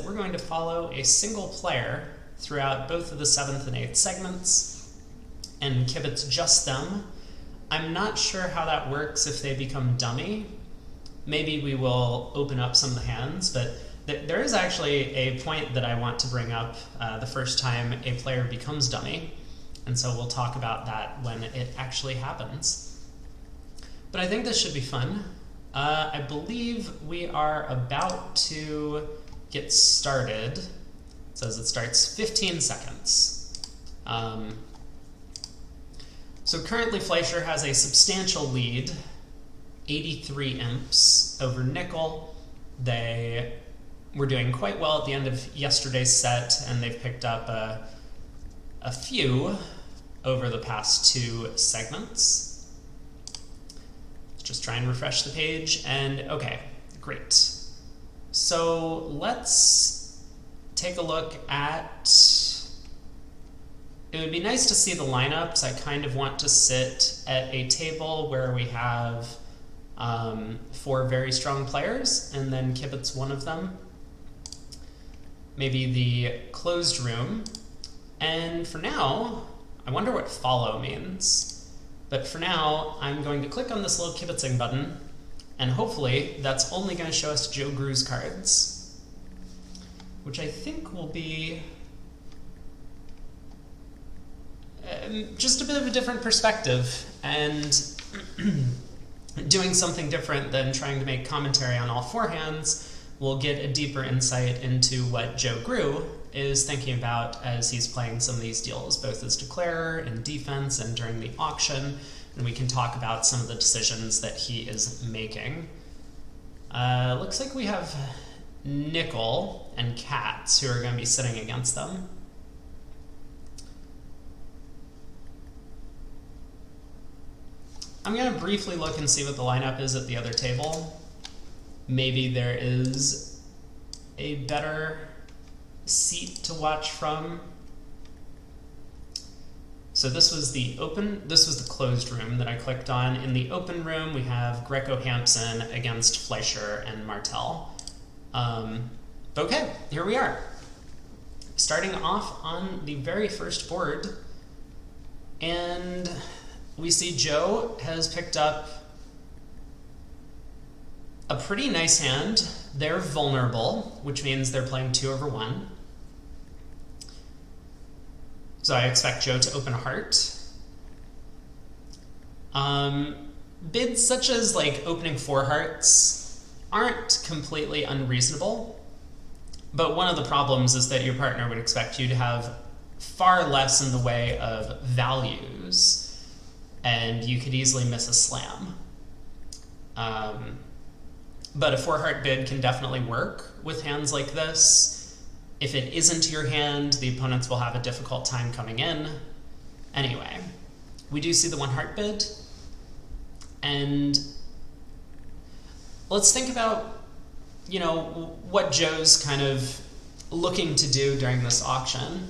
We're going to follow a single player throughout both of the 7th and 8th segments and kibitz just them. I'm not sure how that works if they become dummy. Maybe we will open up some of the hands, but there is actually a point that I want to bring up the first time a player becomes dummy, and so we'll talk about that when it actually happens. But I think this should be fun. I believe we are about to get started. It says it starts 15 seconds. So currently Fleisher has a substantial lead, 83 imps over Nickell. They were doing quite well at the end of yesterday's set, and they've picked up a few over the past 2 segments. Just try and refresh the page, and okay, great. So let's take a look at, it would be nice to see the lineups. I kind of want to sit at a table where we have 4 very strong players, and then kibitz one of them. Maybe the closed room. And for now, I wonder what follow means. But for now, I'm going to click on this little kibitzing button, and hopefully that's only going to show us Joe Gru's cards, which I think will be just a bit of a different perspective, and doing something different than trying to make commentary on all 4 hands. We'll get a deeper insight into what Joe Gru is thinking about as he's playing some of these deals, both as declarer and defense and during the auction, and we can talk about some of the decisions that he is making. Looks like we have Nickell and Katz who are going to be sitting against them. I'm going to briefly look and see what the lineup is at the other table. Maybe there is a better seat to watch from. So this was the closed room that I clicked on. In the open room, we have Greco-Hampson against Fleischer and Martel. Okay, here we are. Starting off on the very first board, and we see Joe has picked up a pretty nice hand. They're vulnerable, which means they're playing 2 over 1. So I expect Joe to open a heart. Bids such as like opening 4 hearts aren't completely unreasonable, but one of the problems is that your partner would expect you to have far less in the way of values, and you could easily miss a slam. But a 4-heart bid can definitely work with hands like this. If it isn't your hand, the opponents will have a difficult time coming in. Anyway, we do see the 1-heart bid. And let's think about, what Joe's kind of looking to do during this auction.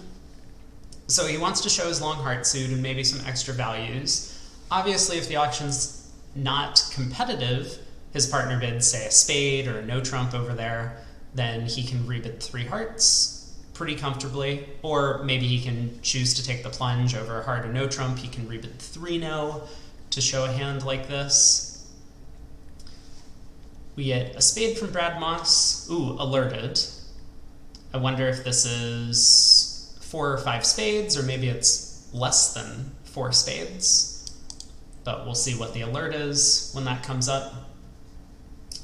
So he wants to show his long heart suit and maybe some extra values. Obviously, if the auction's not competitive, his partner bids, say, a spade or a no trump over there, then he can rebid 3 hearts pretty comfortably, or maybe he can choose to take the plunge over a heart or no trump. He can rebid 3 no to show a hand like this. We get a spade from Brad Moss. Ooh, alerted. I wonder if this is 4 or 5 spades, or maybe it's less than 4 spades. But we'll see what the alert is when that comes up.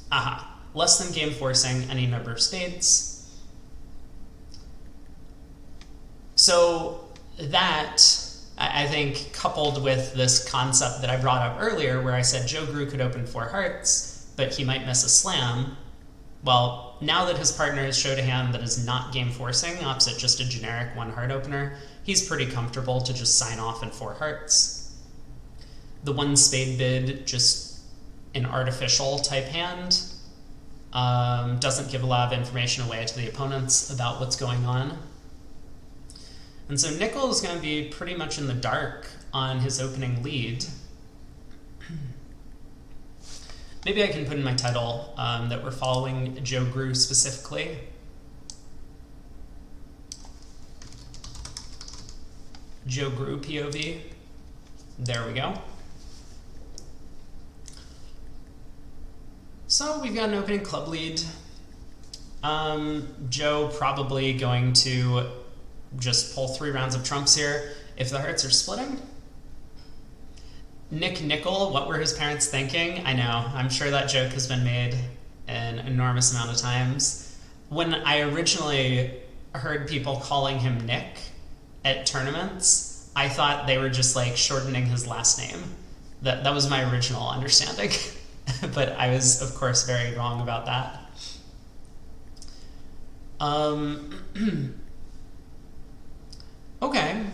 Aha. Less than game forcing any number of spades. So that, I think, coupled with this concept that I brought up earlier where I said Joe Gru could open 4 hearts, but he might miss a slam. Well, now that his partner has showed a hand that is not game forcing, opposite just a generic 1-heart opener, he's pretty comfortable to just sign off in 4 hearts. The 1 spade bid, just an artificial type hand. Doesn't give a lot of information away to the opponents about what's going on. And so Nickell is going to be pretty much in the dark on his opening lead. Maybe I can put in my title that we're following Joe Gru specifically. Joe Grew POV. There we go. So we've got an opening club lead. Joe probably going to just pull 3 rounds of trumps here if the hearts are splitting. Nickell, what were his parents thinking? I know, I'm sure that joke has been made an enormous amount of times. When I originally heard people calling him Nick at tournaments, I thought they were just like shortening his last name. That was my original understanding. But I was, of course, very wrong about that. Okay,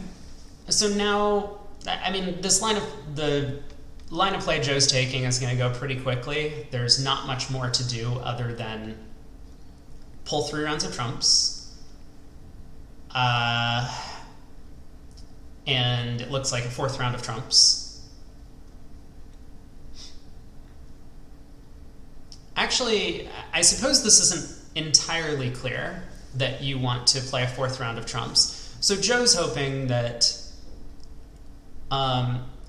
so now, I mean, the line of play Joe's taking is going to go pretty quickly. There's not much more to do other than pull 3 rounds of trumps. And it looks like a 4th round of trumps. Actually, I suppose this isn't entirely clear that you want to play a 4th round of trumps. So Joe's hoping that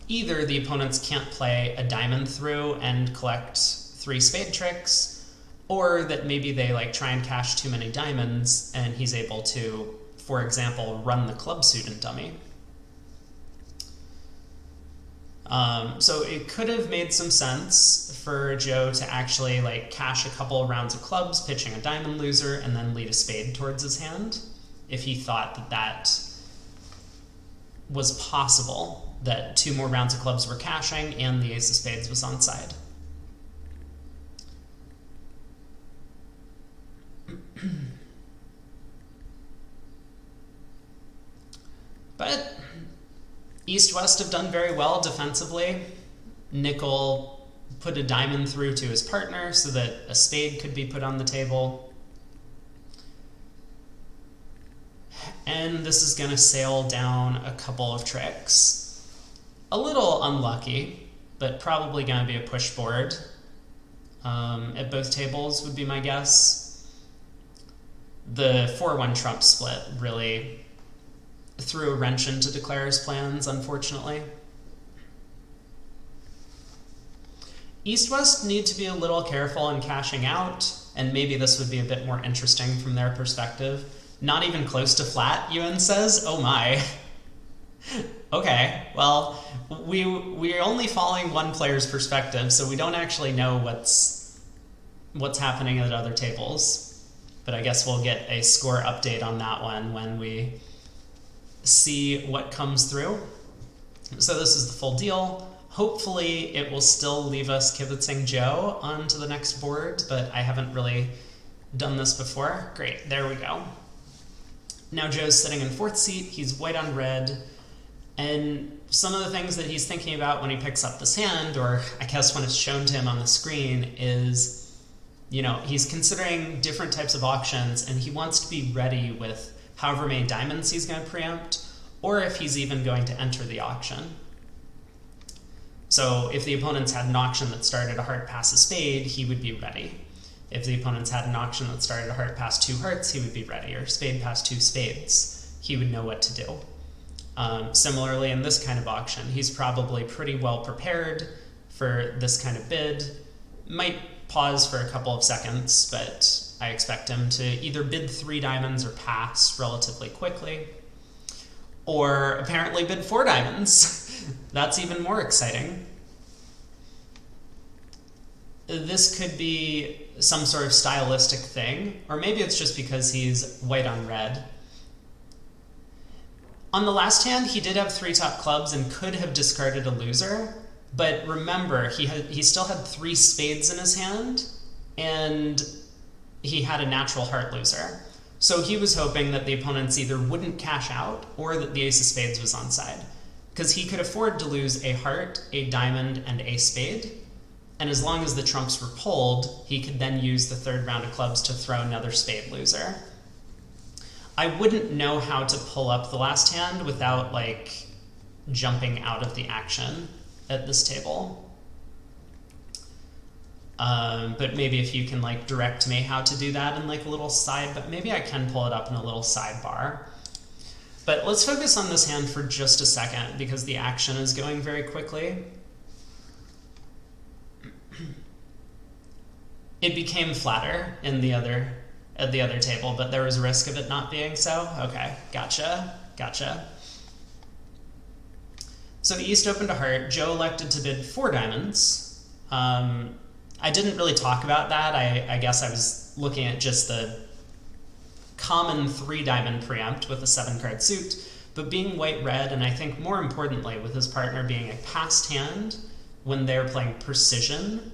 either the opponents can't play a diamond through and collect 3 spade tricks, or that maybe they like try and cash too many diamonds and he's able to, for example, run the club suit and dummy. So it could have made some sense for Joe to actually like cash a couple of rounds of clubs, pitching a diamond loser, and then lead a spade towards his hand, if he thought that that was possible, that 2 more rounds of clubs were cashing and the ace of spades was onside. But East-West have done very well defensively. Nickell put a diamond through to his partner so that a spade could be put on the table. And this is going to sail down a couple of tricks. A little unlucky, but probably going to be a push board at both tables would be my guess. The 4-1 trump split really threw a wrench into Declare's plans, unfortunately. East-West need to be a little careful in cashing out, and maybe this would be a bit more interesting from their perspective. Not even close to flat, Ewan says. Oh my. Okay, well, we're only following one player's perspective, so we don't actually know what's happening at other tables. But I guess we'll get a score update on that one when we see what comes through. So this is the full deal. Hopefully it will still leave us kibitzing Joe onto the next board, but I haven't really done this before. Great, there we go. Now Joe's sitting in 4th seat, he's white on red, and some of the things that he's thinking about when he picks up this hand, or I guess when it's shown to him on the screen, is, you know, he's considering different types of auctions, and he wants to be ready with however many diamonds he's going to preempt, or if he's even going to enter the auction. So if the opponents had an auction that started a heart pass a spade, he would be ready. If the opponents had an auction that started a heart pass 2 hearts, he would be ready, or spade pass 2 spades. He would know what to do. Similarly, in this kind of auction, he's probably pretty well prepared for this kind of bid. Might pause for a couple of seconds, but I expect him to either bid 3 diamonds or pass relatively quickly, or apparently bid 4 diamonds. That's even more exciting. This could be some sort of stylistic thing, or maybe it's just because he's white on red. On the last hand, he did have 3 top clubs and could have discarded a loser, but remember, he still had 3 spades in his hand, and he had a natural heart loser. So he was hoping that the opponents either wouldn't cash out or that the ace of spades was onside, because he could afford to lose a heart, a diamond, and a spade, and as long as the trumps were pulled, he could then use the 3rd round of clubs to throw another spade loser. I wouldn't know how to pull up the last hand without, like, jumping out of the action at this table. But maybe if you can, like, direct me how to do that in, like, a little side, but maybe I can pull it up in a little sidebar. But let's focus on this hand for just a second because the action is going very quickly. It became flatter in at the other table, but there was a risk of it not being so. Okay, gotcha. So East opened a heart. Joe elected to bid 4 diamonds. I didn't really talk about that. I guess I was looking at just the common 3 diamond preempt with a 7 card suit, but being white-red, and I think more importantly with his partner being a passed hand when they're playing precision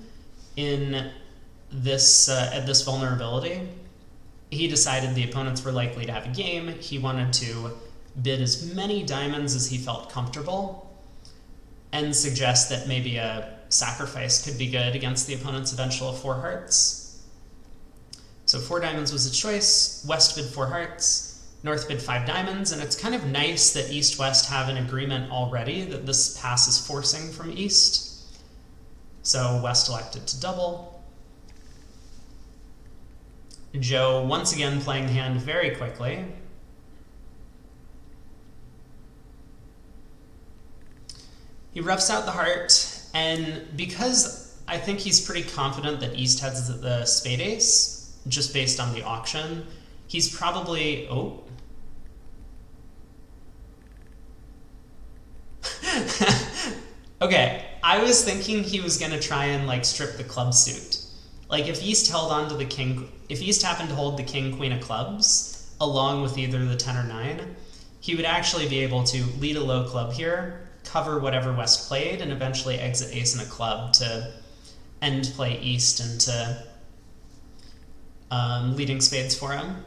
in this at this vulnerability, he decided the opponents were likely to have a game. He wanted to bid as many diamonds as he felt comfortable and suggest that maybe a sacrifice could be good against the opponent's eventual 4 hearts. So 4 diamonds was a choice. West bid 4 hearts. North bid 5 diamonds. And it's kind of nice that East-West have an agreement already that this pass is forcing from East. So West elected to double. Joe once again playing the hand very quickly. He roughs out the heart, and because I think he's pretty confident that East has the spade ace, just based on the auction, he's probably... Oh. Okay, I was thinking he was going to try and, like, strip the club suit. Like, if East held on to the king... If East happened to hold the king, queen of clubs, along with either the 10 or 9, he would actually be able to lead a low club here, cover whatever West played, and eventually exit ace and a club to end play East into leading spades for him.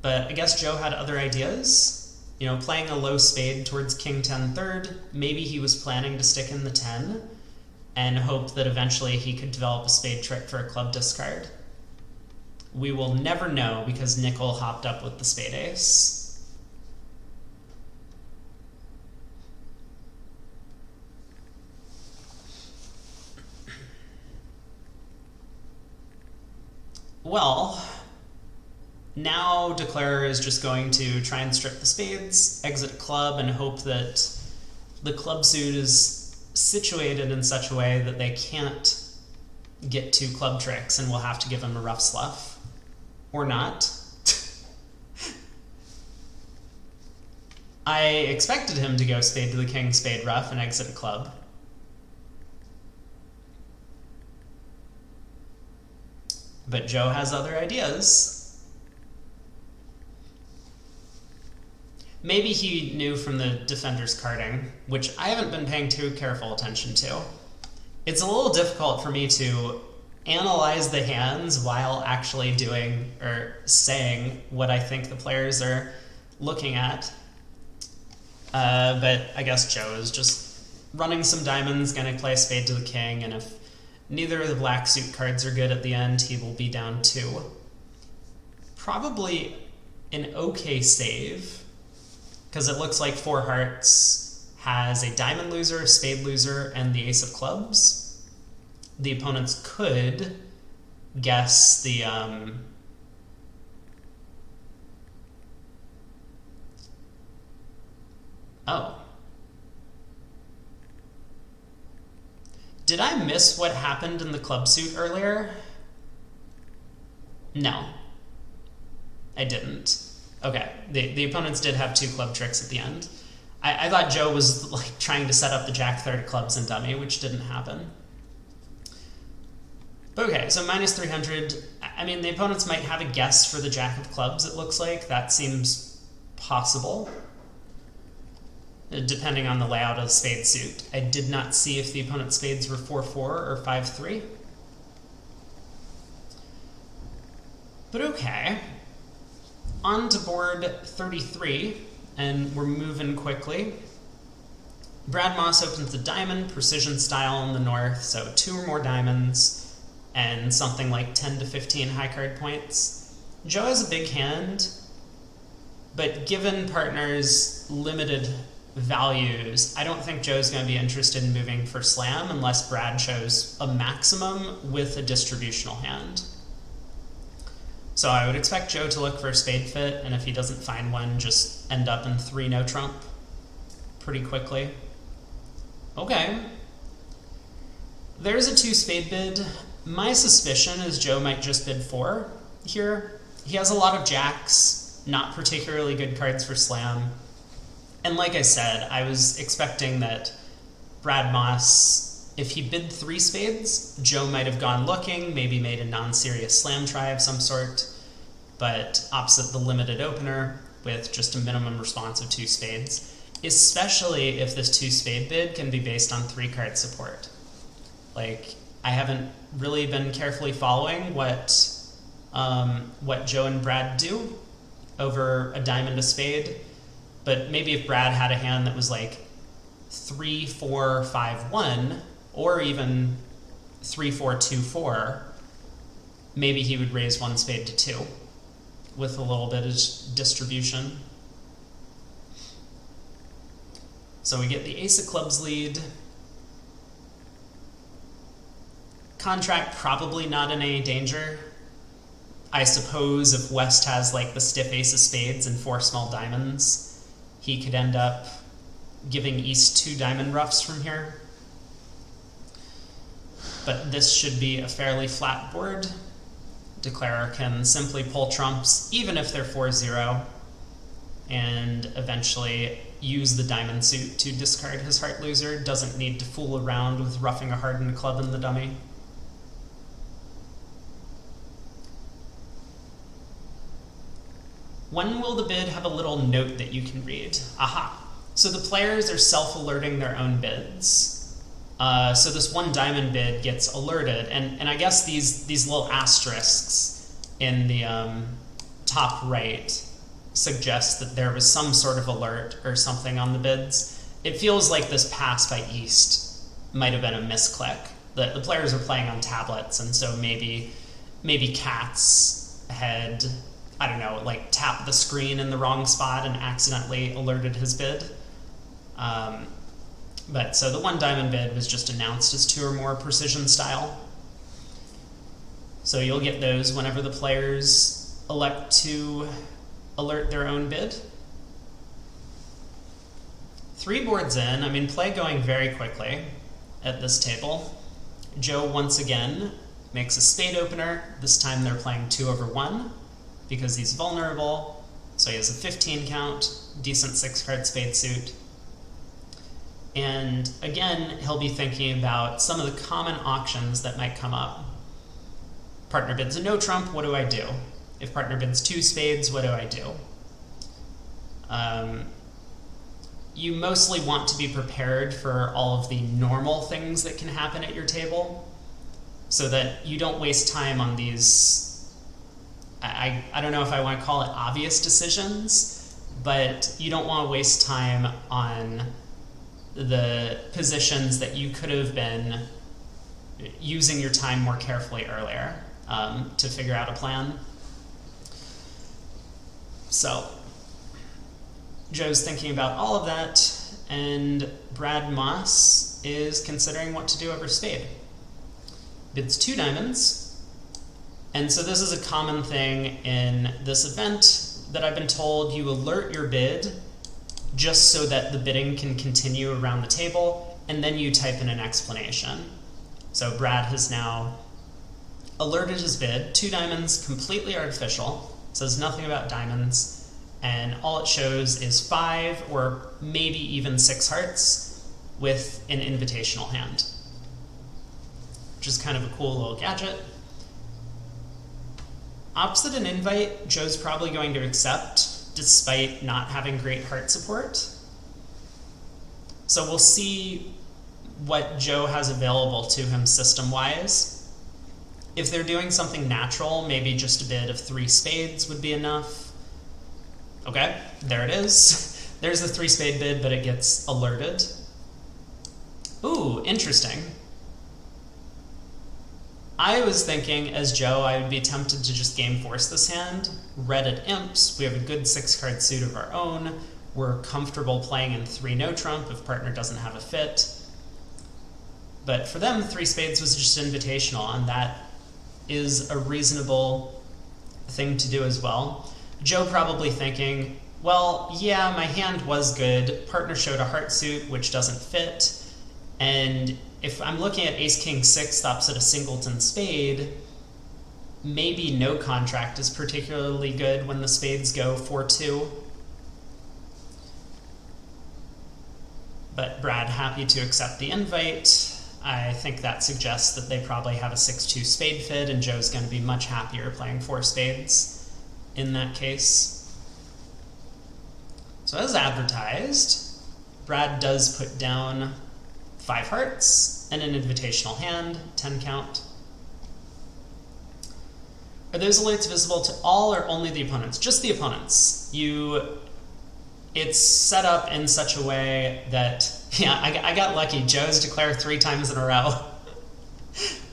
But I guess Joe had other ideas. You know, playing a low spade towards king 10 third, maybe he was planning to stick in the 10 and hope that eventually he could develop a spade trick for a club discard. We will never know because Nickell hopped up with the spade ace. Well, now Declarer is just going to try and strip the spades, exit a club, and hope that the club suit is situated in such a way that they can't get 2 club tricks and we'll have to give him a rough slough. Or not. I expected him to go spade to the king, spade rough, and exit a club. But Joe has other ideas. Maybe he knew from the defender's carding, which I haven't been paying too careful attention to. It's a little difficult for me to analyze the hands while actually doing or saying what I think the players are looking at. But I guess Joe is just running some diamonds, gonna play a spade to the king, and if neither of the black suit cards are good at the end, he will be down 2. Probably an okay save, because it looks like 4 hearts has a diamond loser, spade loser, and the ace of clubs. The opponents could guess the oh. Did I miss what happened in the club suit earlier? No, I didn't. Okay, the opponents did have 2 club tricks at the end. I thought Joe was like trying to set up the jack 3rd clubs and dummy, which didn't happen. But okay, so minus 300. I mean, the opponents might have a guess for the jack of clubs, it looks like. That seems possible, depending on the layout of the spade suit. I did not see if the opponent's spades were 4-4 or 5-3. But okay. On to board 33, and we're moving quickly. Brad Moss opens the diamond, precision style in the north, so 2 or more diamonds, and something like 10 to 15 high card points. Joe has a big hand, but given partners' limited values, I don't think Joe's going to be interested in moving for slam unless Brad shows a maximum with a distributional hand. So I would expect Joe to look for a spade fit, and if he doesn't find one, just end up in 3 no trump pretty quickly. Okay. There's a 2 spade bid. My suspicion is Joe might just bid 4 here. He has a lot of jacks, not particularly good cards for slam. And like I said, I was expecting that Brad Moss, if he bid 3 spades, Joe might have gone looking, maybe made a non-serious slam try of some sort, but opposite the limited opener with just a minimum response of 2 spades, especially if this 2 spade bid can be based on 3 card support. Like, I haven't really been carefully following what Joe and Brad do over a diamond, a spade, but maybe if Brad had a hand that was like 3, 4, 5, 1, or even 3, 4, 2, 4, maybe he would raise 1 spade to 2 with a little bit of distribution. So we get the ace of clubs lead. Contract probably not in any danger. I suppose if West has like the stiff ace of spades and 4 small diamonds, he could end up giving East 2 diamond roughs from here. But this should be a fairly flat board. Declarer can simply pull trumps, even if they're 4-0, and eventually use the diamond suit to discard his heart loser. Doesn't need to fool around with roughing a hardened club in the dummy. When will the bid have a little note that you can read? Aha. So the players are self-alerting their own bids. So this 1 diamond bid gets alerted, and I guess these little asterisks in the top right suggest that there was some sort of alert or something on the bids. It feels like this pass by East might have been a misclick. The players are playing on tablets, and so maybe Katz had, I don't know, like tapped the screen in the wrong spot and accidentally alerted his bid. But so the 1 diamond bid was just announced as 2 or more precision style. So you'll get those whenever the players elect to alert their own bid. 3 boards in, I mean, play going very quickly at this table. Joe once again makes a spade opener. This time they're playing 2/1 because he's vulnerable. So he has a 15 count, decent 6-card spade suit. And again, he'll be thinking about some of the common auctions that might come up. Partner bids a no trump, what do I do? If partner bids 2 spades, what do I do? You mostly want to be prepared for all of the normal things that can happen at your table so that you don't waste time on these, I don't know if I want to call it obvious decisions, but you don't want to waste time on the positions that you could have been using your time more carefully earlier to figure out a plan. So Joe's thinking about all of that, and Brad Moss is considering what to do over spade. Bids 2 diamonds, and so this is a common thing in this event that I've been told. You alert your bid just so that the bidding can continue around the table, and then you type in an explanation. So Brad has now alerted his bid. 2 diamonds, completely artificial, says nothing about diamonds, and all it shows is 5 or maybe even 6 hearts with an invitational hand, which is kind of a cool little gadget. Opposite an invite, Joe's probably going to accept, despite not having great heart support. So we'll see what Joe has available to him system-wise. If they're doing something natural, maybe just a bid of 3 spades would be enough. Okay, there it is. There's the 3 spade bid, but it gets alerted. Ooh, interesting. I was thinking, as Joe, I would be tempted to just game force this hand. Red at imps, we have a good 6-card suit of our own. We're comfortable playing in 3 no trump if partner doesn't have a fit. But for them, 3 spades was just invitational, and that is a reasonable thing to do as well. Joe probably thinking, well, yeah, my hand was good. Partner showed a heart suit, which doesn't fit. And if I'm looking at ace king 6 opposite a singleton spade, maybe no contract is particularly good when the spades go 4-2. But Brad happy to accept the invite. I think that suggests that they probably have a 6-2 spade fid, and Joe's going to be much happier playing 4 spades in that case. So as advertised, Brad does put down 5 hearts and an invitational hand, 10 count. Are those alerts visible to all or only the opponents? Just the opponents. It's set up in such a way that, yeah, I got lucky. Joe's declared 3 times in a row.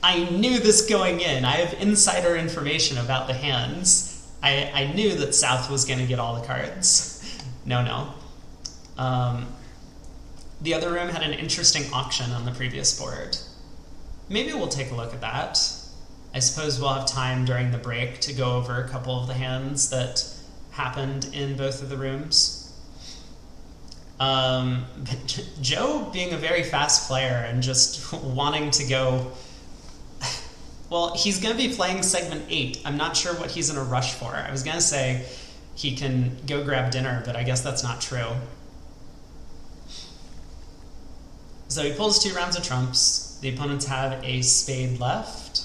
I knew this going in. I have insider information about the hands. I knew that South was going to get all the cards. No. The other room had an interesting auction on the previous board. Maybe we'll take a look at that. I suppose we'll have time during the break to go over a couple of the hands that happened in both of the rooms. But Joe being a very fast player and just wanting to go... Well, he's going to be playing segment 8. I'm not sure what he's in a rush for. I was going to say he can go grab dinner, but I guess that's not true. So he pulls 2 rounds of trumps. The opponents have a spade left.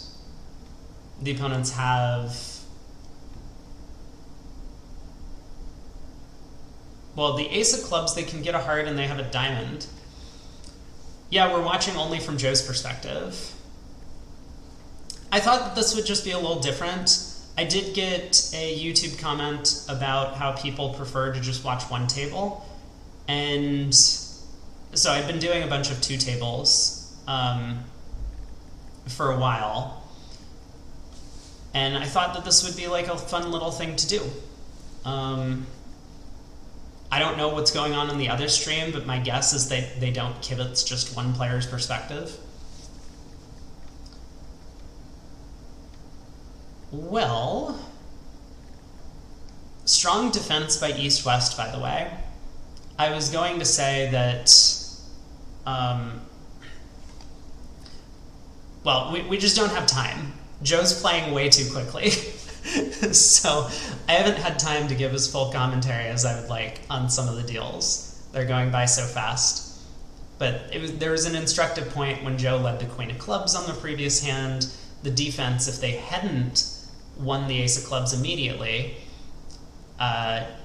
The opponents have... Well, the ace of clubs, they can get a heart and they have a diamond. Yeah, we're watching only from Joe's perspective. I thought that this would just be a little different. I did get a YouTube comment about how people prefer to just watch one table. And so I've been doing a bunch of 2 tables for a while. And I thought that this would be like a fun little thing to do. I don't know what's going on in the other stream, but my guess is they don't kibitz just one player's perspective. Well, strong defense by East-West, by the way. I was going to say that, well, we just don't have time. Joe's playing way too quickly. So I haven't had time to give as full commentary as I would like on some of the deals. They're going by so fast. But there was an instructive point when Joe led the Queen of Clubs on the previous hand. The defense, if they hadn't won the Ace of Clubs immediately,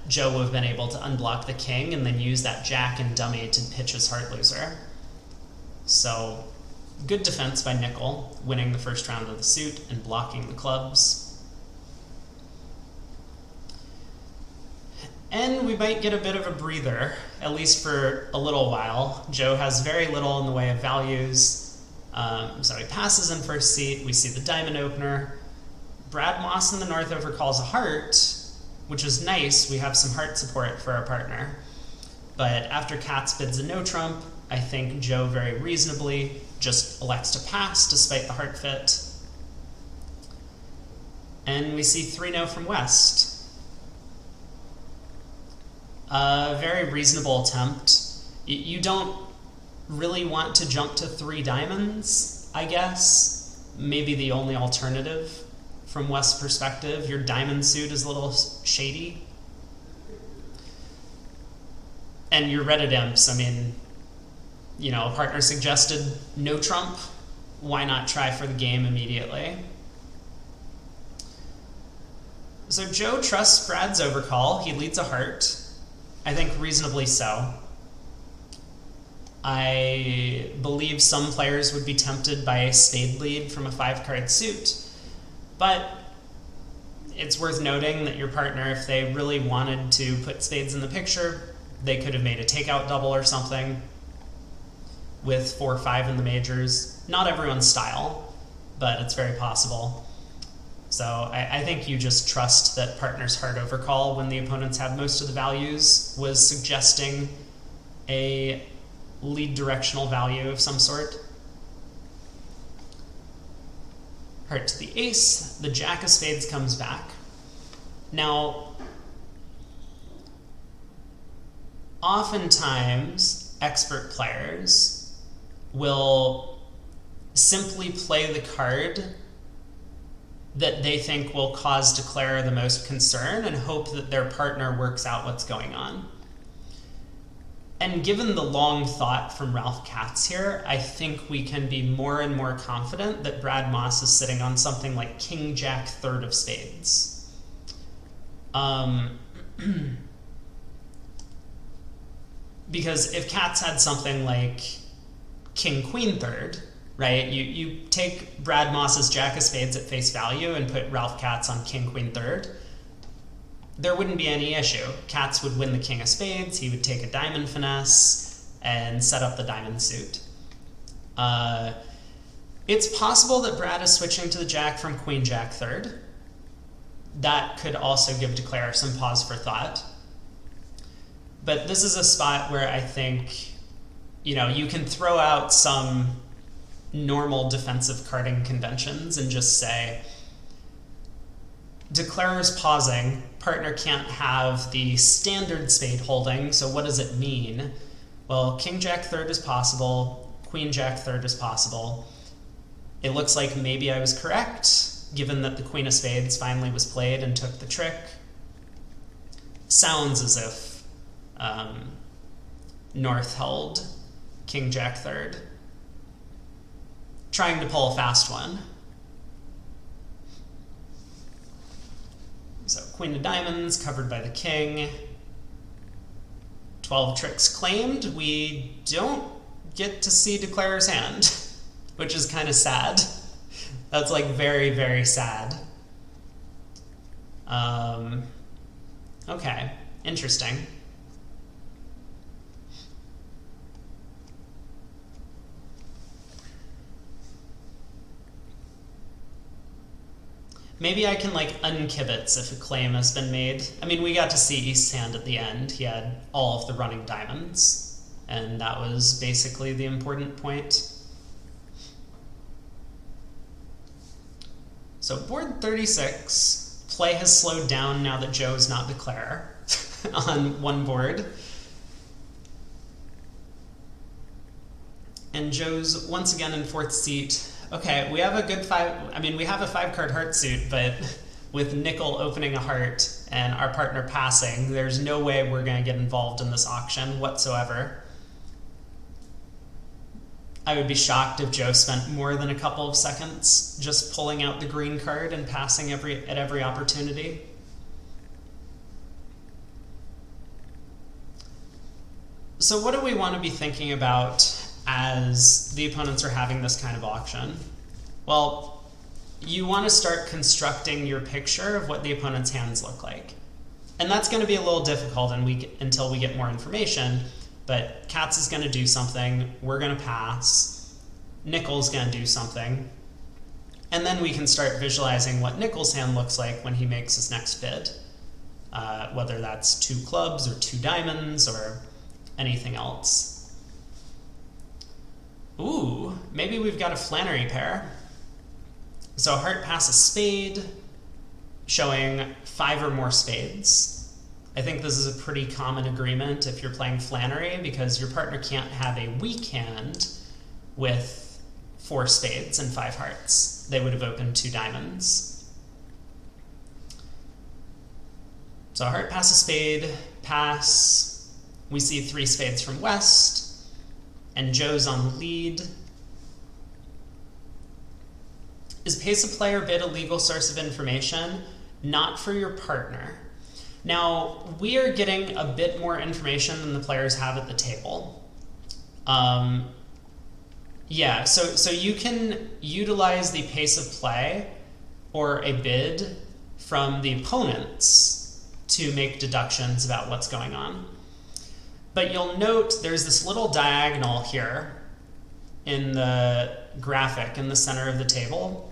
Joe would have been able to unblock the king and then use that jack and dummy to pitch his heart loser. So good defense by Nickell, winning the first round of the suit and blocking the clubs. And we might get a bit of a breather, at least for a little while. Joe has very little in the way of values. So he passes in first seat. We see the diamond opener. Brad Moss in the north overcalls a heart, which is nice. We have some heart support for our partner. But after Katz bids a no trump, I think Joe very reasonably just elects to pass despite the heart fit. And we see 3-0 from West. A very reasonable attempt. You don't really want to jump to 3 diamonds, I guess. Maybe the only alternative from West's perspective. Your diamond suit is a little shady. And your red imps, I mean, you know, a partner suggested no trump. Why not try for the game immediately? So Joe trusts Brad's overcall. He leads a heart. I think reasonably so. I believe some players would be tempted by a spade lead from a 5-card suit, but it's worth noting that your partner, if they really wanted to put spades in the picture, they could have made a takeout double or something with 4-5 in the majors. Not everyone's style, but it's very possible. So I think you just trust that partner's heart overcall when the opponents have most of the values was suggesting a lead directional value of some sort. Heart to the ace, the jack of spades comes back. Now, oftentimes, expert players will simply play the card that they think will cause declare the most concern and hope that their partner works out what's going on. And given the long thought from Ralph Katz here, I think we can be more and more confident that Brad Moss is sitting on something like King Jack third of spades. Because if Katz had something like King Queen third, right? You take Brad Moss's Jack of spades at face value and put Ralph Katz on King Queen third, there wouldn't be any issue. Katz would win the King of spades, he would take a diamond finesse and set up the diamond suit. It's possible that Brad is switching to the Jack from Queen Jack third. That could also give declare some pause for thought. But this is a spot where I think, you can throw out some normal defensive carding conventions and just say, declarer's pausing, partner can't have the standard spade holding, so what does it mean? Well, King Jack third is possible, Queen Jack third is possible. It looks like maybe I was correct, given that the Queen of spades finally was played and took the trick. Sounds as if North held King Jack third. Trying to pull a fast one. So Queen of diamonds covered by the king. 12 tricks claimed. We don't get to see declarer's hand, which is kind of sad. That's like very, very sad. Okay, interesting. Maybe I can unkibitz if a claim has been made. I mean, we got to see East's hand at the end. He had all of the running diamonds, and that was basically the important point. So board 36, play has slowed down now that Joe's not declare on one board. And Joe's once again in fourth seat. Okay, we have a good we have a 5-card heart suit, but with Nickell opening a heart and our partner passing, there's no way we're going to get involved in this auction whatsoever. I would be shocked if Joe spent more than a couple of seconds just pulling out the green card and passing at every opportunity. So what do we want to be thinking about as the opponents are having this kind of auction? Well, you want to start constructing your picture of what the opponent's hands look like. And that's going to be a little difficult until we get more information, but Katz is going to do something, we're going to pass, Nickell's going to do something, and then we can start visualizing what Nickell's hand looks like when he makes his next bid, whether that's 2 clubs or 2 diamonds or anything else. Ooh, maybe we've got a Flannery pair. So heart passes spade, showing 5 or more spades. I think this is a pretty common agreement if you're playing Flannery, because your partner can't have a weak hand with 4 spades and 5 hearts. They would have opened 2 diamonds. So heart passes spade, pass. We see 3 spades from west. And Joe's on the lead. Is pace of play or bid a legal source of information? Not for your partner. Now, we are getting a bit more information than the players have at the table. Yeah, so you can utilize the pace of play or a bid from the opponents to make deductions about what's going on. But you'll note there's this little diagonal here in the graphic in the center of the table.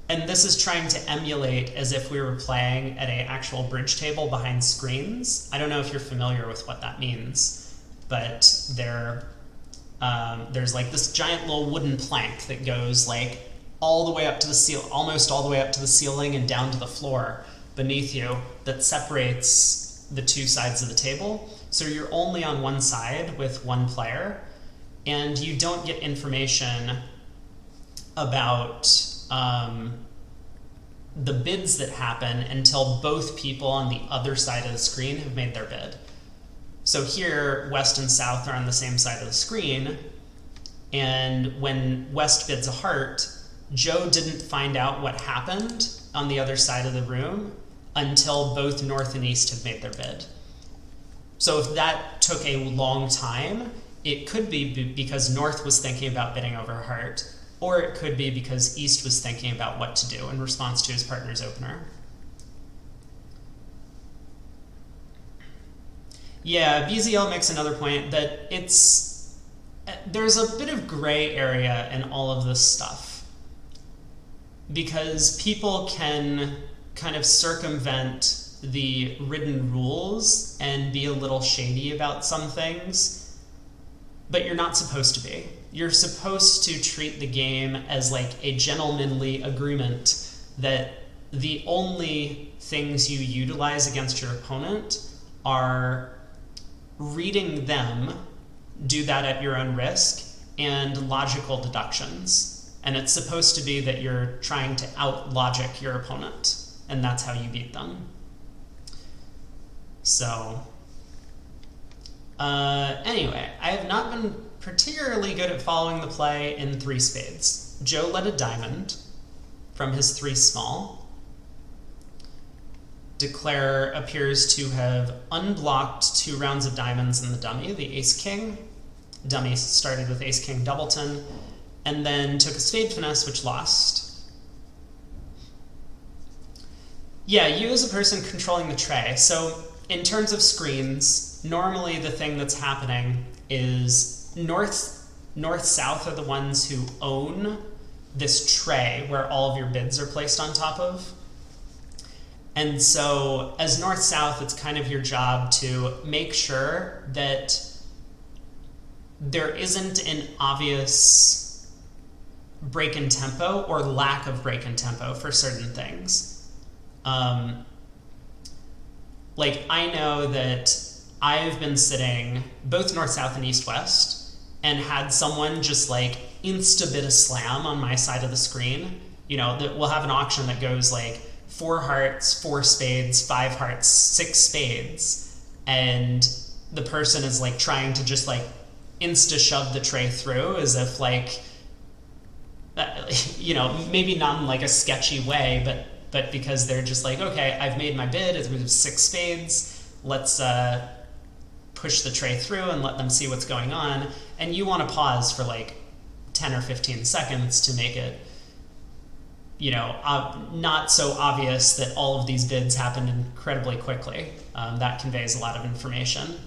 And this is trying to emulate as if we were playing at an actual bridge table behind screens. I don't know if you're familiar with what that means, but there's this giant little wooden plank that goes all the way up to the ceiling, almost all the way up to the ceiling and down to the floor. beneath you that separates the two sides of the table. So you're only on one side with one player, and you don't get information about the bids that happen until both people on the other side of the screen have made their bid. So here, West and South are on the same side of the screen, and when West bids a heart, Joe didn't find out what happened on the other side of the room until both North and East have made their bid. So if that took a long time, it could be because North was thinking about bidding over a heart, or it could be because East was thinking about what to do in response to his partner's opener. Yeah, BZL makes another point that there's a bit of gray area in all of this stuff, because people can kind of circumvent the written rules and be a little shady about some things, but you're not supposed to be. You're supposed to treat the game as like a gentlemanly agreement that the only things you utilize against your opponent are reading them, do that at your own risk, and logical deductions. And it's supposed to be that you're trying to out-logic your opponent, and that's how you beat them. So, anyway, I have not been particularly good at following the play in three spades. Joe led a diamond from his three small. Declare appears to have unblocked 2 rounds of diamonds in the dummy, the ace-king. Dummy started with ace-king doubleton, and then took a spade finesse, which lost. Yeah, you as a person controlling the tray. So in terms of screens, normally the thing that's happening is north-south are the ones who own this tray where all of your bids are placed on top of. And so as north-south, it's kind of your job to make sure that there isn't an obvious break in tempo or lack of break in tempo for certain things. Like, I know that I've been sitting both north-south and east-west and had someone just like insta-bid a slam on my side of the screen. You know, that we'll have an auction that goes like 4 hearts, 4 spades, 5 hearts, 6 spades, and the person is like trying to just like insta-shove the tray through as if like, you know, maybe not in like a sketchy way, but because they're just like, okay, I've made my bid, it's 6 spades, let's push the tray through and let them see what's going on. And you want to pause for like 10 or 15 seconds to make it, you know, not so obvious that all of these bids happened incredibly quickly. That conveys a lot of information.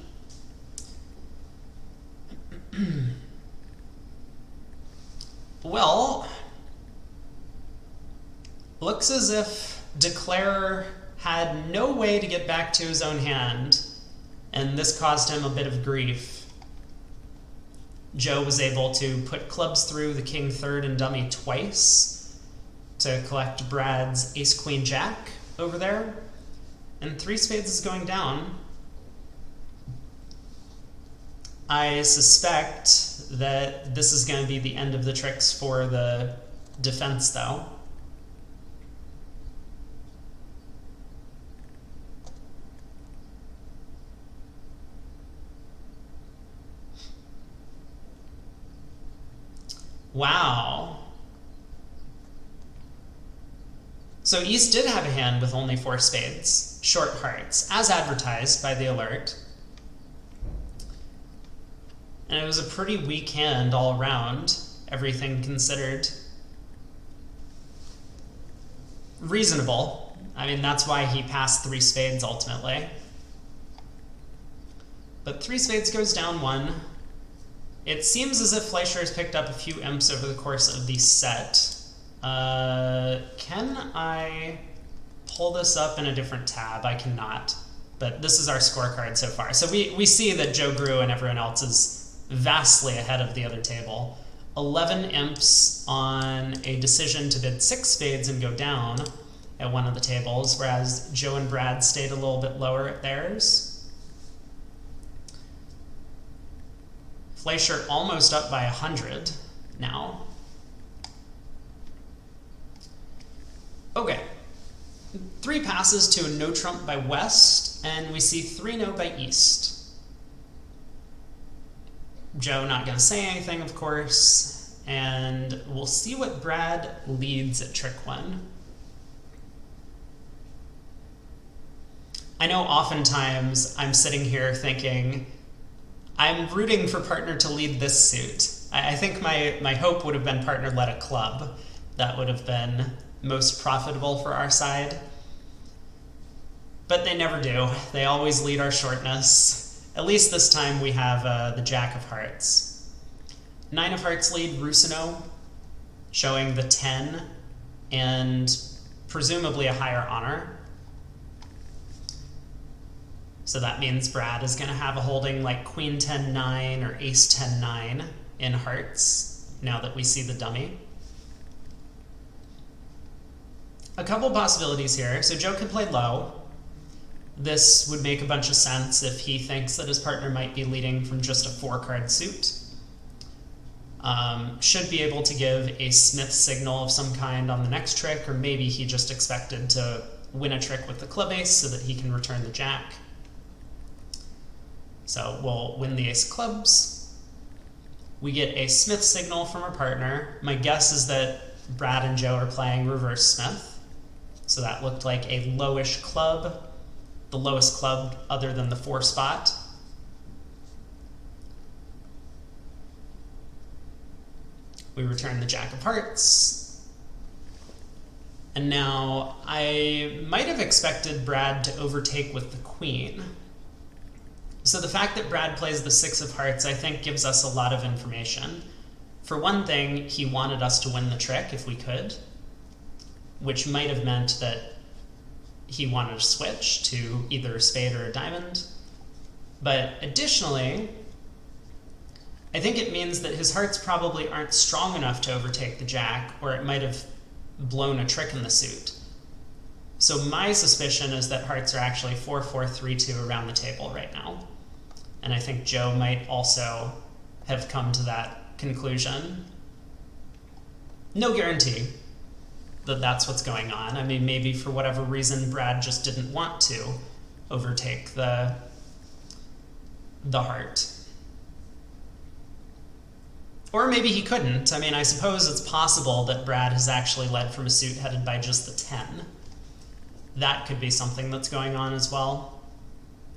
Well, looks as if Declare had no way to get back to his own hand, and this caused him a bit of grief. Joe was able to put clubs through the king third and dummy twice to collect Brad's ace queen jack over there, and 3 spades is going down. I suspect that this is going to be the end of the tricks for the defense, though. Wow. So East did have a hand with only 4 spades, short hearts, as advertised by the alert. And it was a pretty weak hand all around, everything considered. Reasonable. I mean, that's why he passed 3 spades ultimately. But 3 spades goes down 1. It seems as if Fleisher has picked up a few imps over the course of the set. Can I pull this up in a different tab? I cannot. But this is our scorecard so far. So we see that Joe Grew and everyone else is vastly ahead of the other table. 11 imps on a decision to bid 6 spades and go down, at one of the tables, whereas Joe and Brad stayed a little bit lower at theirs. Fleisher almost up by 100 now. Okay, 3 passes to a no trump by West, and we see 3 no by East. Joe not going to say anything, of course, and we'll see what Brad leads at trick 1. I know oftentimes I'm sitting here thinking, I'm rooting for partner to lead this suit. I think my hope would have been partner led a club. That would have been most profitable for our side. But they never do. They always lead our shortness. At least this time we have the Jack of Hearts. 9 of Hearts lead Rusino, showing the 10 and presumably a higher honor. So that means Brad is going to have a holding like Queen 10-9 or Ace 10-9 in hearts, now that we see the dummy. A couple possibilities here. So Joe could play low. This would make a bunch of sense if he thinks that his partner might be leading from just a 4-card suit. Should be able to give a Smith signal of some kind on the next trick, or maybe he just expected to win a trick with the club ace so that he can return the jack. So we'll win the ace of clubs. We get a Smith signal from our partner. My guess is that Brad and Joe are playing reverse Smith. So that looked like a lowish club, the lowest club other than the 4 spot. We return the Jack of Hearts. And now I might have expected Brad to overtake with the Queen. So the fact that Brad plays the 6 of Hearts, I think, gives us a lot of information. For one thing, he wanted us to win the trick if we could, which might have meant that he wanted to switch to either a spade or a diamond. But additionally, I think it means that his hearts probably aren't strong enough to overtake the jack, or it might have blown a trick in the suit. So my suspicion is that hearts are actually 4-4-3-2 around the table right now. And I think Joe might also have come to that conclusion. No guarantee that that's what's going on. I mean, maybe for whatever reason, Brad just didn't want to overtake the heart. Or maybe he couldn't. I mean, I suppose it's possible that Brad has actually led from a suit headed by just the 10. That could be something that's going on as well.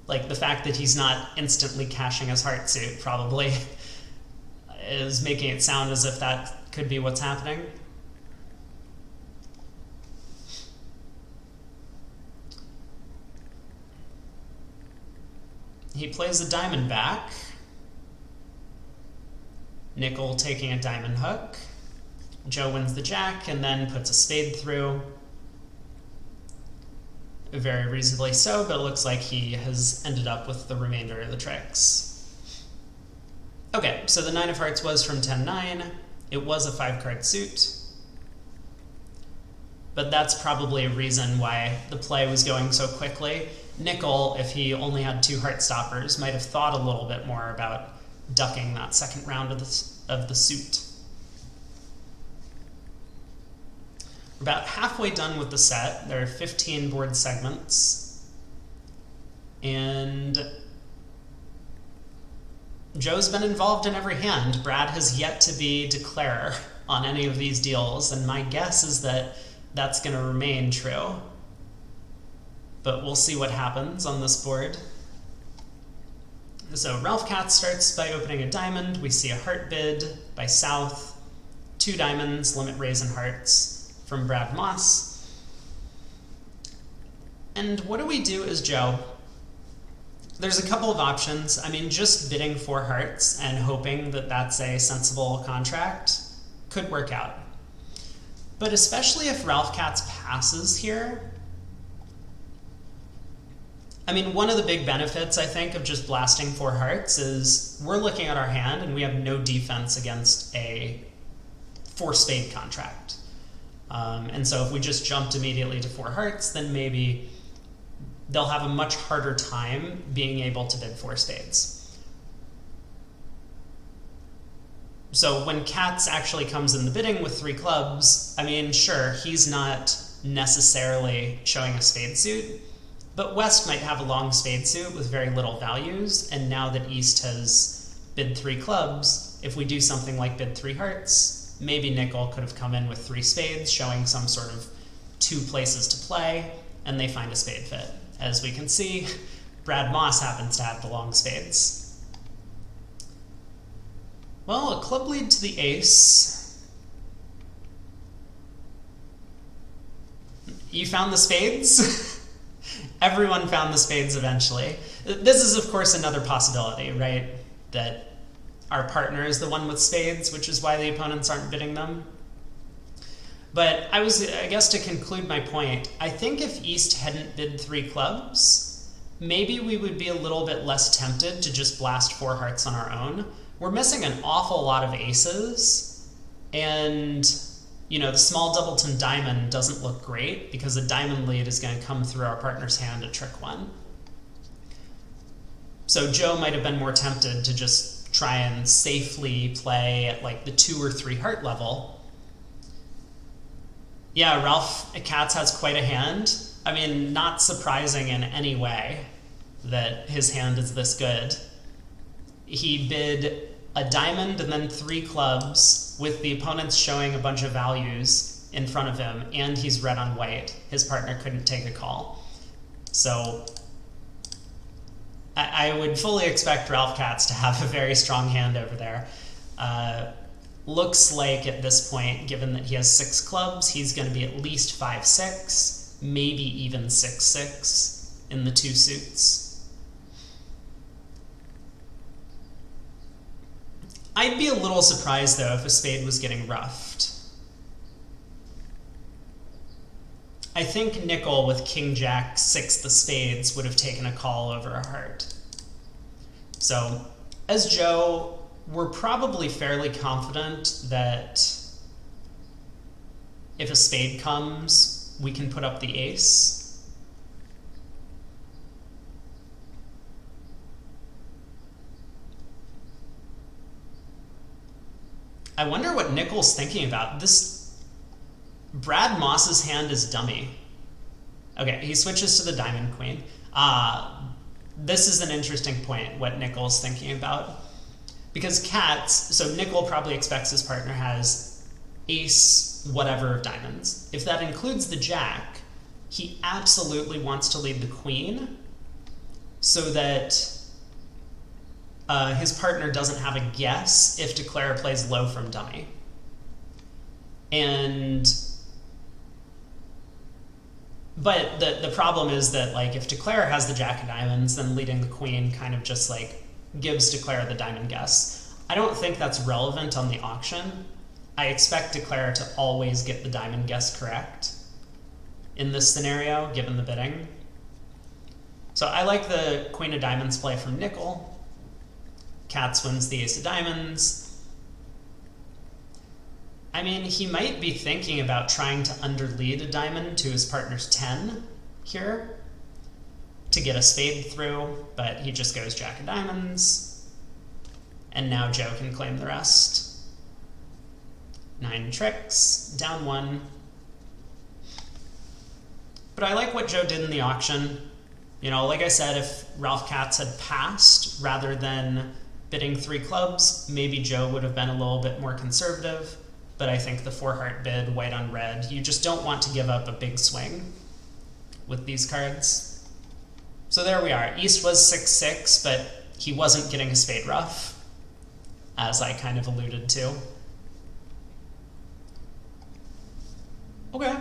Like the fact that he's not instantly cashing his heart suit probably is making it sound as if that could be what's happening. He plays a diamond back. Nickell taking a diamond hook. Joe wins the jack and then puts a spade through. Very reasonably so, but it looks like he has ended up with the remainder of the tricks. Okay, so the 9 of Hearts was from 10-9. It was a 5-card suit. But that's probably a reason why the play was going so quickly. Nickell, if he only had 2 heart stoppers, might have thought a little bit more about ducking that second round of the suit. We're about halfway done with the set. There are 15 board segments. And Joe's been involved in every hand. Brad has yet to be declarer on any of these deals, and my guess is that that's going to remain true. But we'll see what happens on this board. So Ralph Katz starts by opening a diamond. We see a heart bid by South, 2 diamonds, limit raise and hearts from Brad Moss. And what do we do as Joe? There's a couple of options. I mean, just bidding 4 hearts and hoping that that's a sensible contract could work out. But especially if Ralph Katz passes here, I mean, one of the big benefits, I think, of just blasting 4 hearts is we're looking at our hand and we have no defense against a 4 spade contract. And so if we just jumped immediately to 4 hearts, then maybe they'll have a much harder time being able to bid 4 spades. So when Katz actually comes in the bidding with 3 clubs, I mean, sure, he's not necessarily showing a spade suit, but West might have a long spade suit with very little values, and now that East has bid 3 clubs, if we do something like bid 3 hearts, maybe Nickell could have come in with 3 spades, showing some sort of 2 places to play, and they find a spade fit. As we can see, Brad Moss happens to have the long spades. Well, a club lead to the ace. You found the spades? Everyone found the spades eventually. This is, of course, another possibility, right? That our partner is the one with spades, which is why the opponents aren't bidding them. But I guess to conclude my point, I think if East hadn't bid 3 clubs, maybe we would be a little bit less tempted to just blast 4 hearts on our own. We're missing an awful lot of aces, and you know, the small doubleton diamond doesn't look great because a diamond lead is going to come through our partner's hand to trick 1. So Joe might have been more tempted to just try and safely play at like the 2 or 3 heart level. Yeah, Ralph Katz has quite a hand. I mean, not surprising in any way that his hand is this good. He bid a diamond and then 3 clubs with the opponents showing a bunch of values in front of him, and he's red on white. His partner couldn't take a call. So I would fully expect Ralph Katz to have a very strong hand over there. Looks like at this point, given that he has 6 clubs, he's going to be at least 5-6, maybe even 6-6 in the 2 suits. I'd be a little surprised, though, if a spade was getting roughed. I think Nickell with King Jack 6 the spades would have taken a call over a heart. So, as Joe, we're probably fairly confident that if a spade comes, we can put up the ace. I wonder what Nickell's thinking about. This Brad Moss's hand is dummy. Okay, he switches to the diamond queen. This is an interesting point, what Nickell's thinking about. Because Katz, so Nickell probably expects his partner has ace whatever of diamonds. If that includes the jack, he absolutely wants to lead the queen so that his partner doesn't have a guess if Declare plays low from dummy. But the problem is that, like, if Declare has the jack of diamonds, then leading the queen kind of just like gives Declare the diamond guess. I don't think that's relevant on the auction. I expect Declare to always get the diamond guess correct in this scenario, given the bidding. So I like the queen of diamonds play from Nickell. Katz wins the ace of diamonds. I mean, he might be thinking about trying to underlead a diamond to his partner's 10 here to get a spade through, but he just goes jack of diamonds. And now Joe can claim the rest. 9 tricks, down 1. But I like what Joe did in the auction. You know, like I said, if Ralph Katz had passed rather than bidding 3 clubs, maybe Joe would have been a little bit more conservative. But I think the 4-heart bid, white on red, you just don't want to give up a big swing with these cards. So there we are. East was 6-6, but he wasn't getting a spade ruff, as I kind of alluded to. Okay.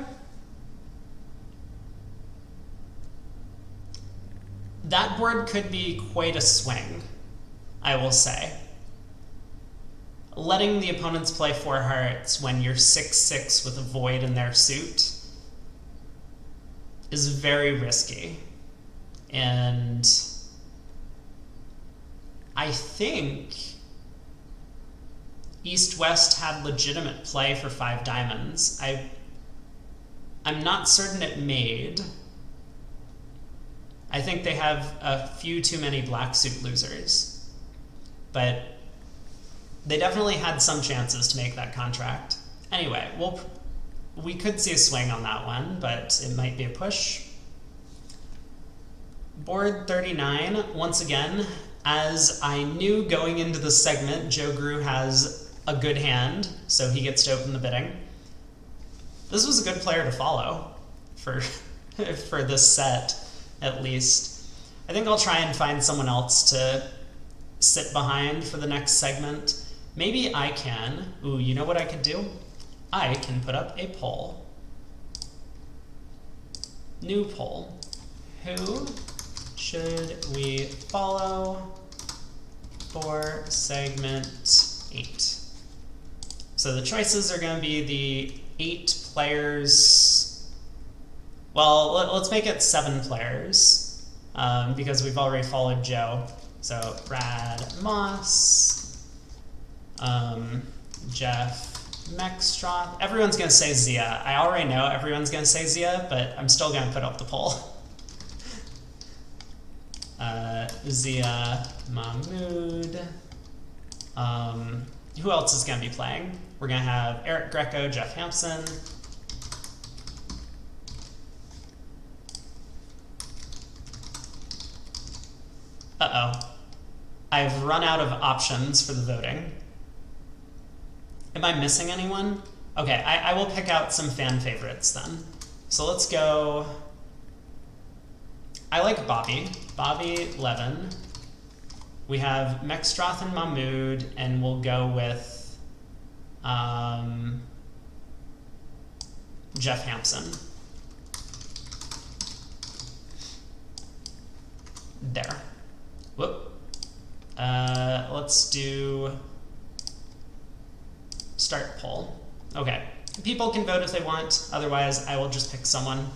That board could be quite a swing, I will say. Letting the opponents play 4 hearts when you're 6-6 with a void in their suit is very risky. And I think East-West had legitimate play for 5 diamonds. I'm not certain it made. I think they have a few too many black suit losers. But they definitely had some chances to make that contract. Anyway, we could see a swing on that one, but it might be a push. Board 39, once again, as I knew going into the segment, Joe Grew has a good hand, so he gets to open the bidding. This was a good player to follow for, for this set, at least. I think I'll try and find someone else to sit behind for the next segment. Maybe I can. Ooh, you know what I could do? I can put up a poll. New poll. Who should we follow for segment 8? So the choices are going to be the 8 players. Well, let's make it 7 players because we've already followed Joe. So Brad Moss, Jeff Mexstroth. Everyone's going to say Zia. I already know everyone's going to say Zia, but I'm still going to put up the poll. Zia, Mahmood. Who else is going to be playing? We're going to have Eric Greco, Jeff Hampson. Uh-oh. I've run out of options for the voting. Am I missing anyone? Okay, I will pick out some fan favorites then. So let's go. I like Bobby. Bobby Levin. We have Mexstroth and Mahmood, and we'll go with Jeff Hampson. There. Whoop. Let's do start poll. Okay. People can vote if they want. Otherwise, I will just pick someone.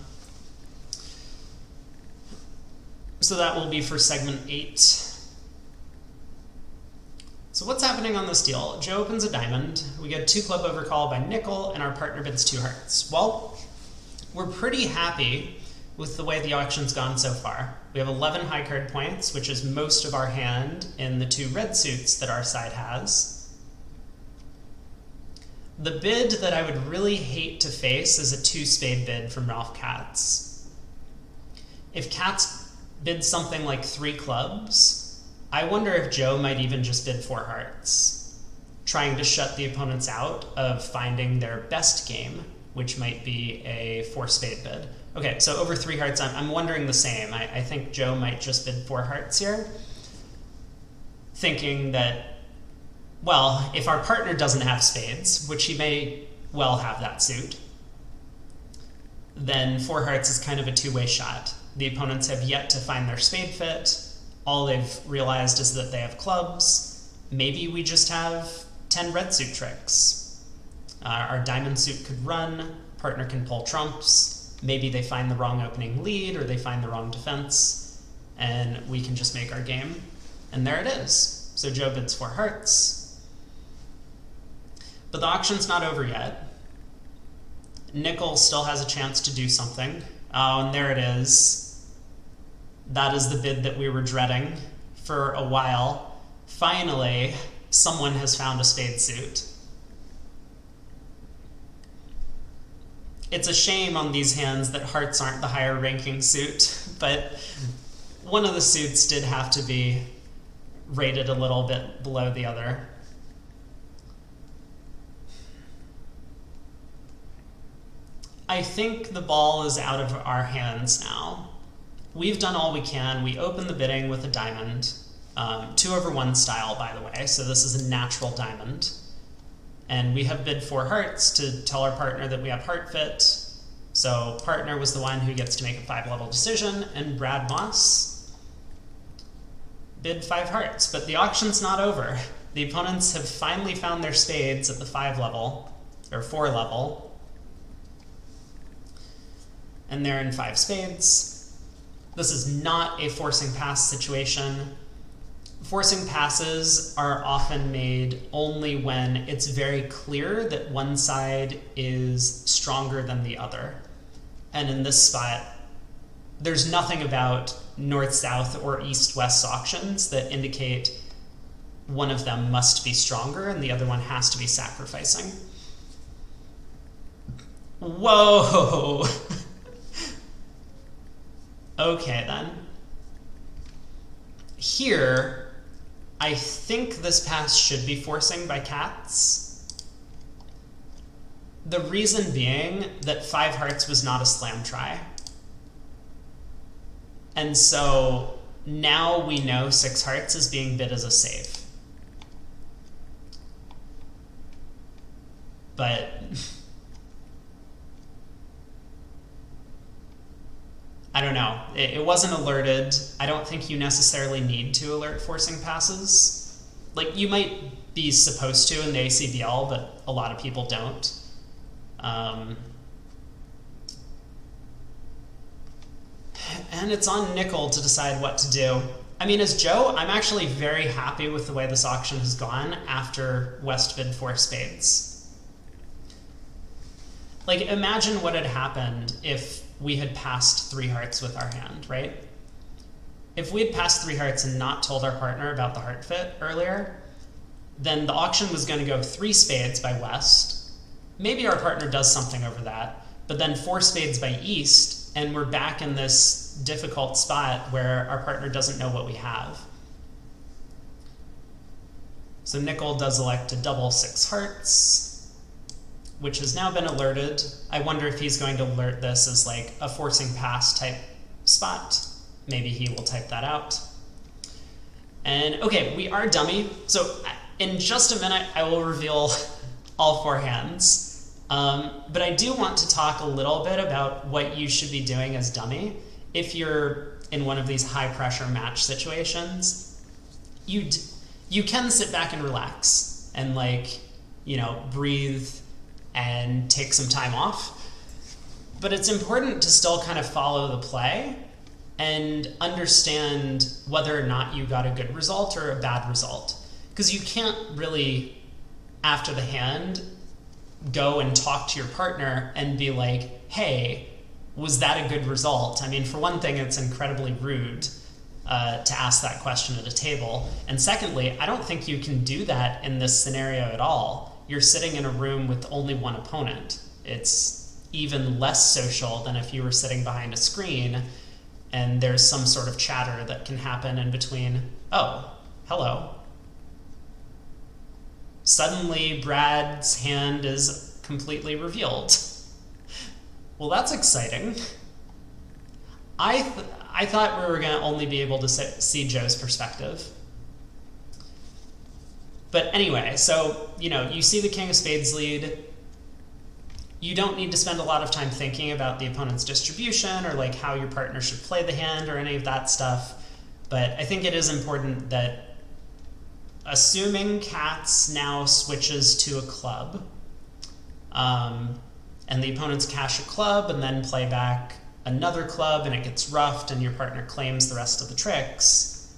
So that will be for segment 8. So what's happening on this deal? Joe opens a diamond. We get 2 club overcall by Nickell, and our partner bids 2 hearts. Well, we're pretty happy with the way the auction's gone so far. We have 11 high card points, which is most of our hand in the 2 red suits that our side has. The bid that I would really hate to face is a 2-spade bid from Ralph Katz. If Katz bids something like 3 clubs, I wonder if Joe might even just bid 4 hearts, trying to shut the opponents out of finding their best game, which might be a 4-spade bid. Okay, so over 3 hearts, I'm wondering the same. I think Joe might just bid 4 hearts here, thinking that, well, if our partner doesn't have spades, which he may well have that suit, then 4 hearts is kind of a 2-way shot. The opponents have yet to find their spade fit. All they've realized is that they have clubs. Maybe we just have 10 red suit tricks. Our diamond suit could run, partner can pull trumps. Maybe they find the wrong opening lead or they find the wrong defense, and we can just make our game. And there it is. So Joe bids 4 hearts. But the auction's not over yet. Nickell still has a chance to do something. Oh, and there it is. That is the bid that we were dreading for a while. Finally, someone has found a spade suit. It's a shame on these hands that hearts aren't the higher ranking suit, but one of the suits did have to be rated a little bit below the other. I think the ball is out of our hands now. We've done all we can. We open the bidding with a diamond, 2/1 style, by the way, so this is a natural diamond. And we have bid 4 hearts to tell our partner that we have heart fit. So partner was the one who gets to make a 5-level decision, and Brad Moss bid 5 hearts. But the auction's not over. The opponents have finally found their spades at the 5-level, or 4-level. And they're in 5 spades. This is not a forcing pass situation. Forcing passes are often made only when it's very clear that one side is stronger than the other. And in this spot, there's nothing about north-south or east-west auctions that indicate one of them must be stronger and the other one has to be sacrificing. Whoa! Okay, then. Here, I think this pass should be forcing by cats. The reason being that 5 hearts was not a slam try. And so now we know 6 hearts is being bid as a save. But I don't know. It wasn't alerted. I don't think you necessarily need to alert forcing passes. Like, you might be supposed to in the ACBL, but a lot of people don't. And it's on Nickell to decide what to do. I mean, as Joe, I'm actually very happy with the way this auction has gone after West bid 4 spades. Like, imagine what had happened if we had passed 3 hearts with our hand, right? If we had passed 3 hearts and not told our partner about the heart fit earlier, then the auction was going to go 3 spades by West. Maybe our partner does something over that, but then 4 spades by East, and we're back in this difficult spot where our partner doesn't know what we have. So Nickell does elect to double 6 hearts, which has now been alerted. I wonder if he's going to alert this as like a forcing pass type spot. Maybe he will type that out. And okay, we are dummy. So in just a minute, I will reveal all 4 hands. But I do want to talk a little bit about what you should be doing as dummy if you're in one of these high pressure match situations. You can sit back and relax and, like, you know, breathe and take some time off. But it's important to still kind of follow the play and understand whether or not you got a good result or a bad result. Because you can't really, after the hand, go and talk to your partner and be like, hey, was that a good result? I mean, for one thing, it's incredibly rude to ask that question at a table. And secondly, I don't think you can do that in this scenario at all. You're sitting in a room with only one opponent. It's even less social than if you were sitting behind a screen and there's some sort of chatter that can happen in between. Oh, hello. Suddenly, Brad's hand is completely revealed. Well, that's exciting. I thought we were going to only be able to see Joe's perspective. But anyway, so, you know, you see the King of Spades lead. You don't need to spend a lot of time thinking about the opponent's distribution or like how your partner should play the hand or any of that stuff. But I think it is important that, assuming cats now switches to a club, and the opponent's cash a club and then play back another club and it gets roughed and your partner claims the rest of the tricks,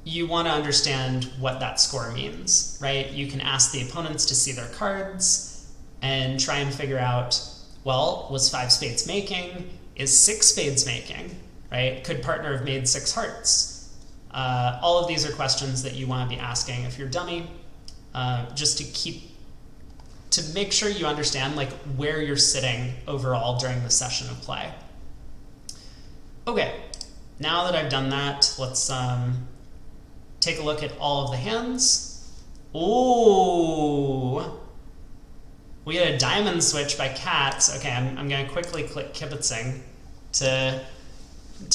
you want to understand what that score means, right? You can ask the opponents to see their cards and try and figure out, well, was 5 spades making? Is 6 spades making, right? Could partner have made 6 hearts? All of these are questions that you want to be asking if you're dummy, just to make sure you understand like where you're sitting overall during the session of play. Okay, now that I've done that, let's take a look at all of the hands. Ooh, we had a diamond switch by cats. Okay, I'm going to quickly click kibitzing to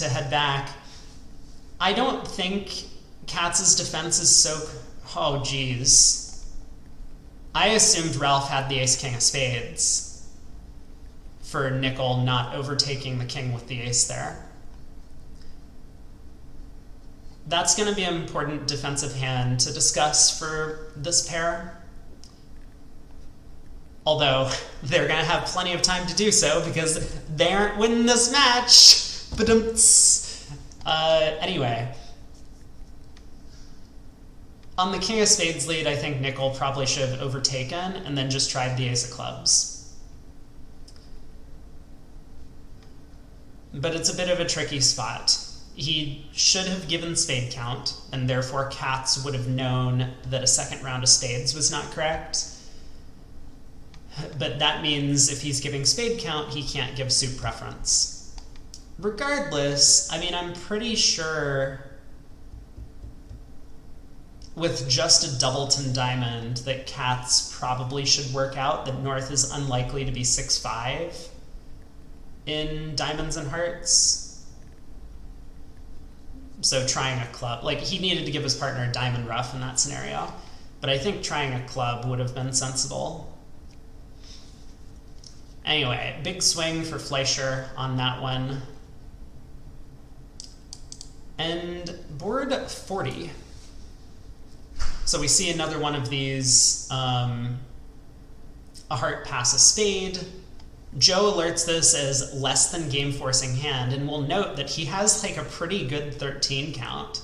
head back. I don't think Katz's defense is so... Oh, geez. I assumed Ralph had the ace-king of spades for Nickell not overtaking the king with the ace there. That's going to be an important defensive hand to discuss for this pair. Although, they're going to have plenty of time to do so because they aren't winning this match. Ba-dum-ts. Anyway. On the king of spades lead, I think Nickell probably should have overtaken and then just tried the ace of clubs. but it's a bit of a tricky spot. He should have given spade count, and therefore Katz would have known that a second round of spades was not correct. But that means if he's giving spade count, he can't give suit preference. Regardless, I mean, I'm pretty sure with just a doubleton diamond that Katz probably should work out that North is unlikely to be 6-5 in diamonds and hearts. So trying a club, like he needed to give his partner a diamond rough in that scenario, but I think trying a club would have been sensible. Anyway, big swing for Fleisher on that one. And board 40. So we see another one of these, a heart pass a spade. Joe alerts this as less than game forcing hand, and we'll note that he has like a pretty good 13 count,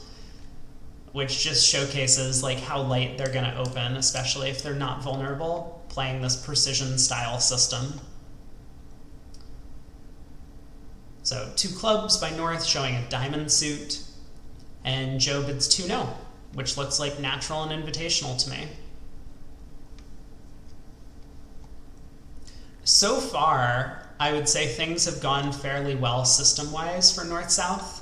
which just showcases like how light they're gonna open, especially if they're not vulnerable, playing this precision style system. So 2 clubs by North showing a diamond suit, and Joe bids 2-0, which looks like natural and invitational to me. So far, I would say things have gone fairly well system-wise for North-South.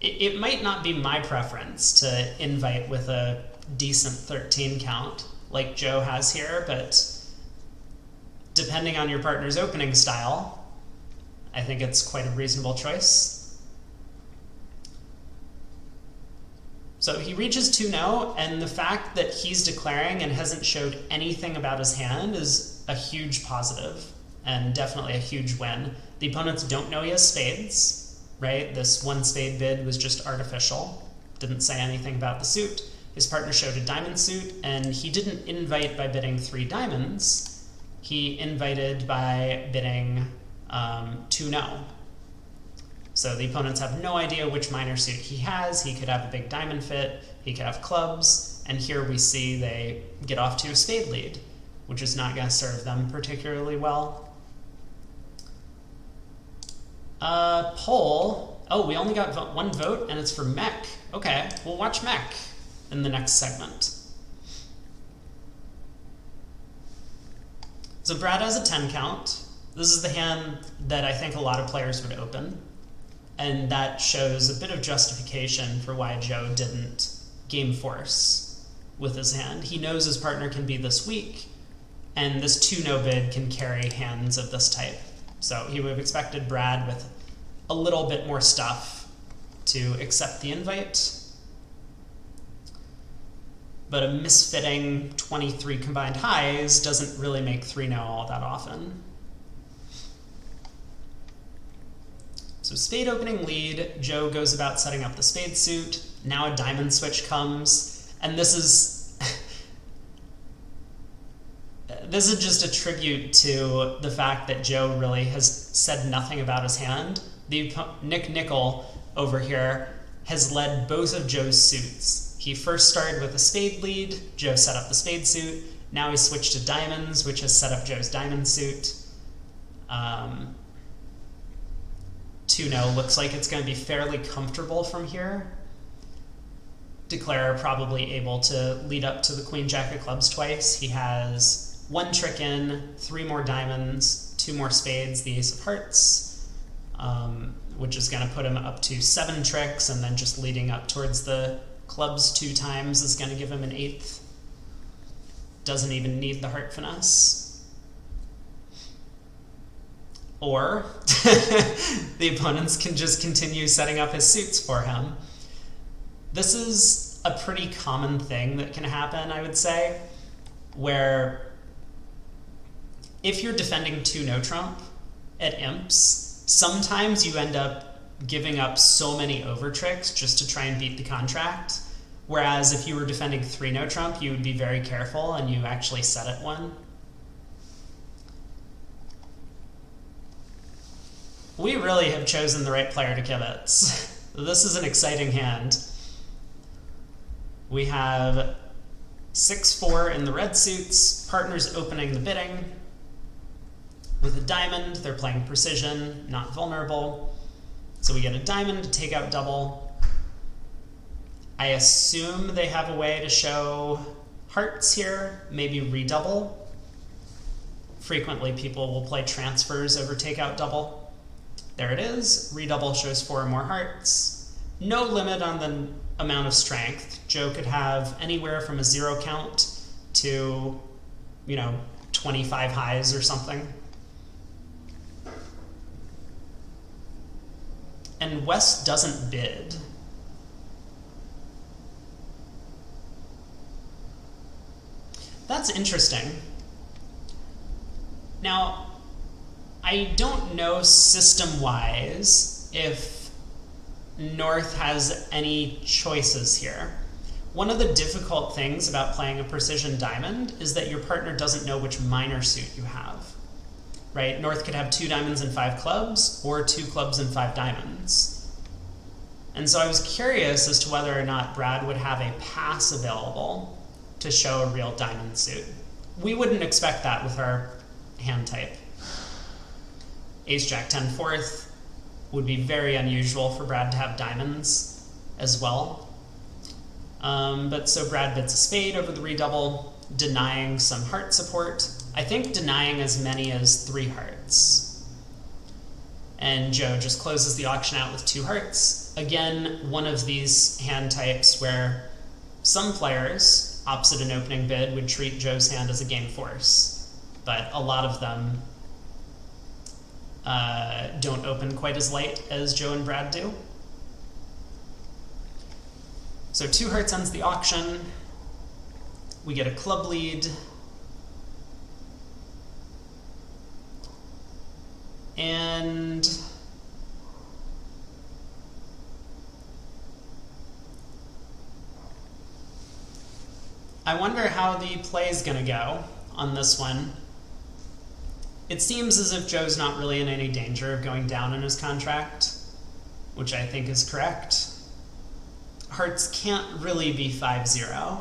It might not be my preference to invite with a decent 13 count like Joe has here, but depending on your partner's opening style, I think it's quite a reasonable choice. So he reaches 2-0, and the fact that he's declaring and hasn't showed anything about his hand is a huge positive, and definitely a huge win. The opponents don't know he has spades, right? This 1 spade bid was just artificial. Didn't say anything about the suit. His partner showed a diamond suit, and he didn't invite by bidding 3 diamonds. He invited by bidding 2-0. So the opponents have no idea which minor suit he has. He could have a big diamond fit, he could have clubs, and here we see they get off to a spade lead, which is not going to serve them particularly well. Poll. Oh, we only got 1 vote, and it's for Mech. Okay, we'll watch Mech in the next segment. So Brad has a 10 count. This is the hand that I think a lot of players would open, and that shows a bit of justification for why Joe didn't game force with his hand. He knows his partner can be this weak, and this 2-0 bid can carry hands of this type. So he would have expected Brad with a little bit more stuff to accept the invite. But a misfitting 23 combined highs doesn't really make 3-0 all that often. So spade opening lead, Joe goes about setting up the spade suit. Now a diamond switch comes, and this is just a tribute to the fact that Joe really has said nothing about his hand. Nickell over here has led both of Joe's suits. He first started with a spade lead, Joe set up the spade suit. Now he switched to diamonds, which has set up Joe's diamond suit. 2-0 looks like it's going to be fairly comfortable from here. Declare probably able to lead up to the Queen Jack of Clubs twice. He has 1 trick in, 3 more diamonds, 2 more spades, the Ace of Hearts, which is going to put him up to 7 tricks, and then just leading up towards the clubs 2 times is going to give him an 8th. Doesn't even need the heart finesse. Or the opponents can just continue setting up his suits for him. This is a pretty common thing that can happen, I would say, where if you're defending 2-0 trump at imps, sometimes you end up giving up so many over tricks just to try and beat the contract, whereas if you were defending 3-0 trump, you would be very careful and you actually set at 1. We really have chosen the right player to kibitz. This is an exciting hand. We have 6-4 in the red suits, partners opening the bidding. With a diamond, they're playing precision, not vulnerable. So we get a diamond to take out double. I assume they have a way to show hearts here, maybe redouble. Frequently people will play transfers over takeout double. There it is, redouble shows 4 or more hearts. No limit on the amount of strength. Joe could have anywhere from a 0 count to, 25 highs or something. And West doesn't bid. That's interesting. Now, I don't know system-wise if North has any choices here. One of the difficult things about playing a precision diamond is that your partner doesn't know which minor suit you have, right? North could have 2 diamonds and 5 clubs, or 2 clubs and 5 diamonds. And so I was curious as to whether or not Brad would have a pass available to show a real diamond suit. We wouldn't expect that with our hand type. Ace Jack 10 fourth would be very unusual for Brad to have diamonds as well. But so Brad bids a spade over the redouble, denying some heart support. I think denying as many as 3 hearts. And Joe just closes the auction out with 2 hearts. Again, one of these hand types where some players, opposite an opening bid, would treat Joe's hand as a game force. But a lot of them don't open quite as late as Joe and Brad do. So 2 hearts ends the auction. We get a club lead. And I wonder how the play is going to go on this one. It seems as if Joe's not really in any danger of going down in his contract, which I think is correct. Hearts can't really be 5-0.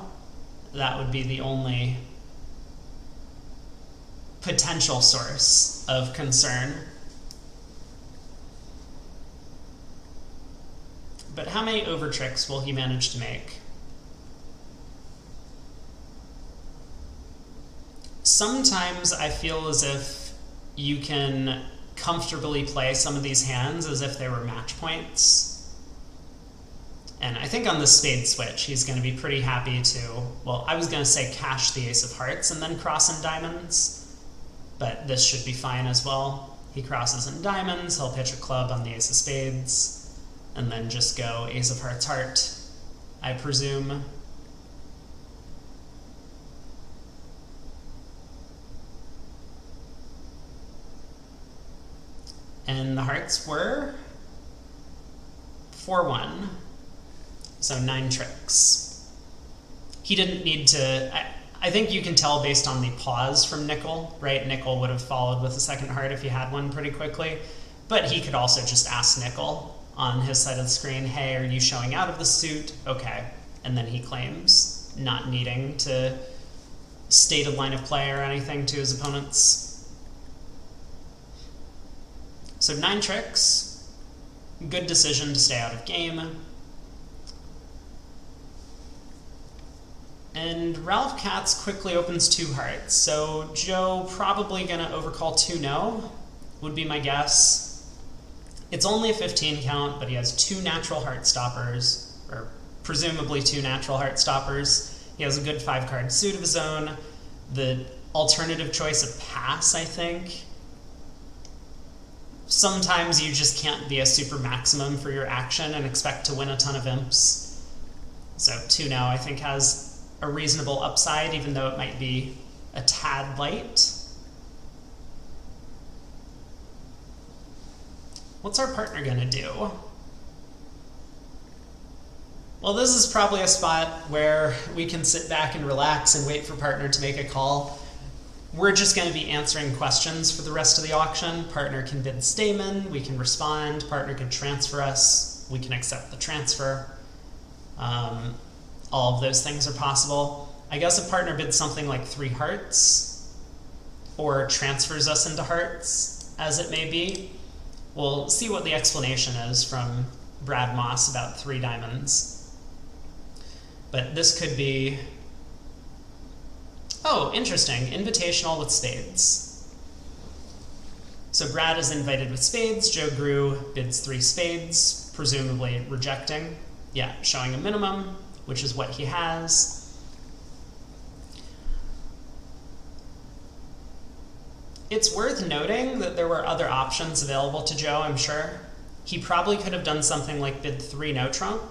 That would be the only potential source of concern. But how many over tricks will he manage to make? Sometimes I feel as if you can comfortably play some of these hands as if they were match points. And I think on the spade switch, he's going to be pretty happy to, well, I was going to say cash the ace of hearts and then cross in diamonds, but this should be fine as well. He crosses in diamonds, he'll pitch a club on the ace of spades, and then just go ace of hearts heart, I presume. And the hearts were 4-1. So 9 tricks. He didn't need to, I think you can tell based on the pause from Nickell, right? Nickell would have followed with a second heart if he had one pretty quickly, but he could also just ask Nickell on his side of the screen, hey, are you showing out of the suit? Okay. And then he claims, not needing to state a line of play or anything to his opponents. So 9 tricks, good decision to stay out of game. And Ralph Katz quickly opens 2 hearts, so Joe probably gonna overcall 2-no, would be my guess. It's only a 15 count, but he has 2 natural heart stoppers, or presumably 2 natural heart stoppers. He has a good 5-card suit of his own. The alternative choice of pass, I think. Sometimes you just can't be a super maximum for your action and expect to win a ton of imps. So 2-no, I think, has a reasonable upside, even though it might be a tad light. What's our partner gonna do? Well, this is probably a spot where we can sit back and relax and wait for partner to make a call. We're just going to be answering questions for the rest of the auction. Partner can bid Stamen, we can respond, partner can transfer us, we can accept the transfer. All of those things are possible. I guess if partner bids something like 3 hearts, or transfers us into hearts, as it may be. We'll see what the explanation is from Brad Moss about 3 diamonds. But this could be, oh, interesting, invitational with spades. So Brad is invited with spades, Joe Grew bids 3 spades, presumably rejecting. Yeah, showing a minimum, which is what he has. It's worth noting that there were other options available to Joe, I'm sure. He probably could have done something like bid 3 no trump,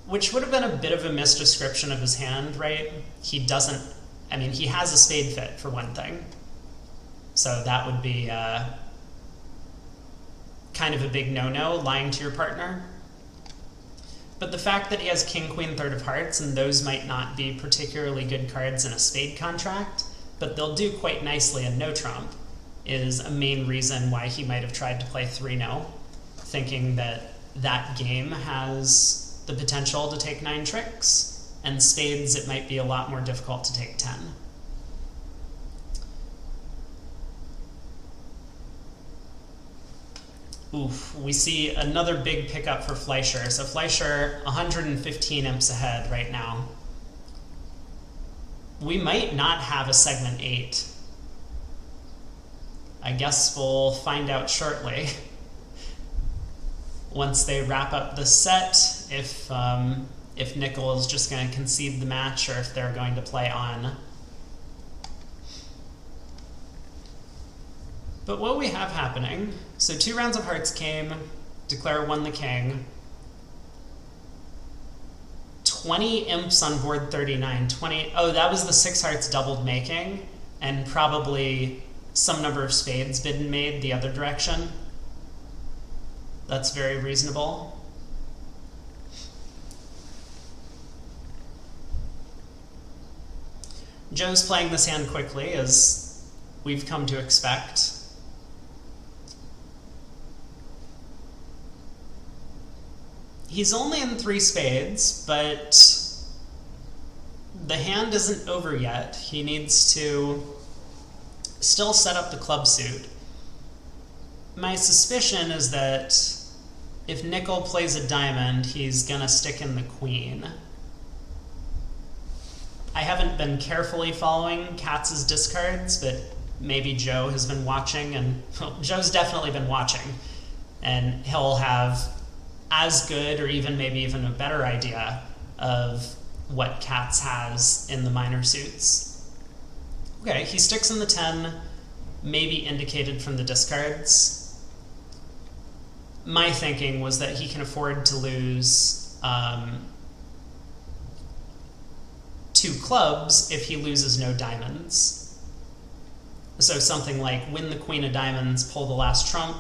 which would have been a bit of a misdescription of his hand, right? He doesn't, I mean, he has a spade fit for one thing. So that would be kind of a big no-no, lying to your partner. But the fact that he has king, queen, third of hearts, and those might not be particularly good cards in a spade contract, but they'll do quite nicely in no trump, is a main reason why he might have tried to play 3-no, thinking that that game has the potential to take 9 tricks, and spades it might be a lot more difficult to take 10. Oof, we see another big pickup for Fleisher. So Fleisher, 115 imps ahead right now. We might not have a segment 8. I guess we'll find out shortly. Once they wrap up the set, if Nickell is just going to concede the match or if they're going to play on. But what we have happening, so 2 rounds of hearts came, declare won the king. 20 imps on board 39. 20, oh, that was the 6 hearts doubled making, and probably some number of spades bid and made the other direction. That's very reasonable. Joe's playing this hand quickly, as we've come to expect. He's only in 3 spades, but the hand isn't over yet. He needs to still set up the club suit. My suspicion is that if Nickell plays a diamond, he's gonna stick in the queen. I haven't been carefully following Katz's discards, but maybe Joe has been watching, and well, Joe's definitely been watching, and he'll have as good or even maybe even a better idea of what Katz has in the minor suits. Okay, he sticks in the 10, maybe indicated from the discards. My thinking was that he can afford to lose 2 clubs if he loses no diamonds. So something like win the queen of diamonds, pull the last trump,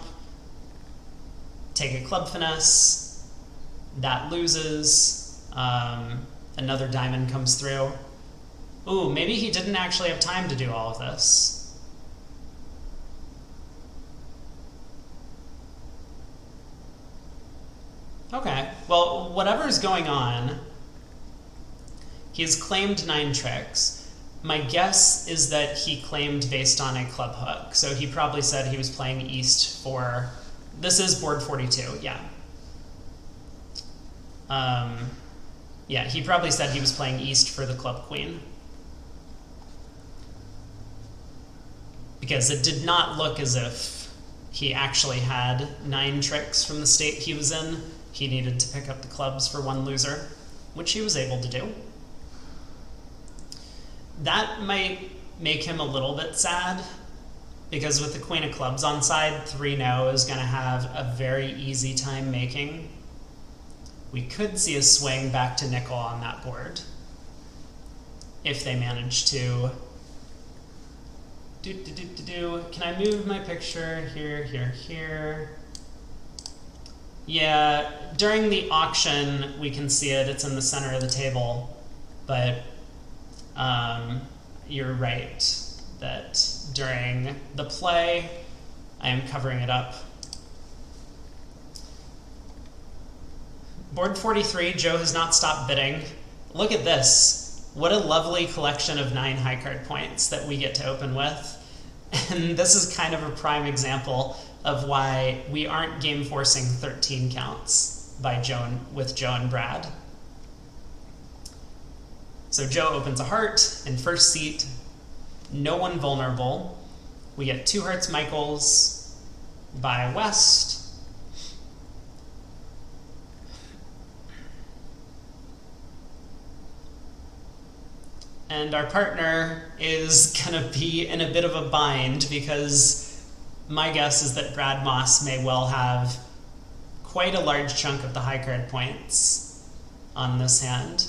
take a club finesse, that loses, another diamond comes through. Ooh, maybe he didn't actually have time to do all of this. Okay, well, whatever's going on, he has claimed 9 tricks. My guess is that he claimed based on a club hook. So he probably said he was playing east for, this is board 42, yeah. Yeah, he probably said he was playing east for the club queen. Because it did not look as if he actually had 9 tricks from the state he was in. He needed to pick up the clubs for 1 loser, which he was able to do. That might make him a little bit sad, because with the queen of clubs on side, 3-no is going to have a very easy time making. We could see a swing back to Nickell on that board, if they manage to... Can I move my picture here, here, here? Yeah, during the auction, we can see it. It's in the center of the table. But you're right that during the play, I am covering it up. Board 43, Joe has not stopped bidding. Look at this. What a lovely collection of 9 high card points that we get to open with. And this is kind of a prime example of why we aren't game forcing 13 counts with Joe and Brad. So Joe opens a heart in first seat, no one vulnerable. We get 2 hearts Michaels by West. And our partner is going to be in a bit of a bind because my guess is that Brad Moss may well have quite a large chunk of the high card points on this hand.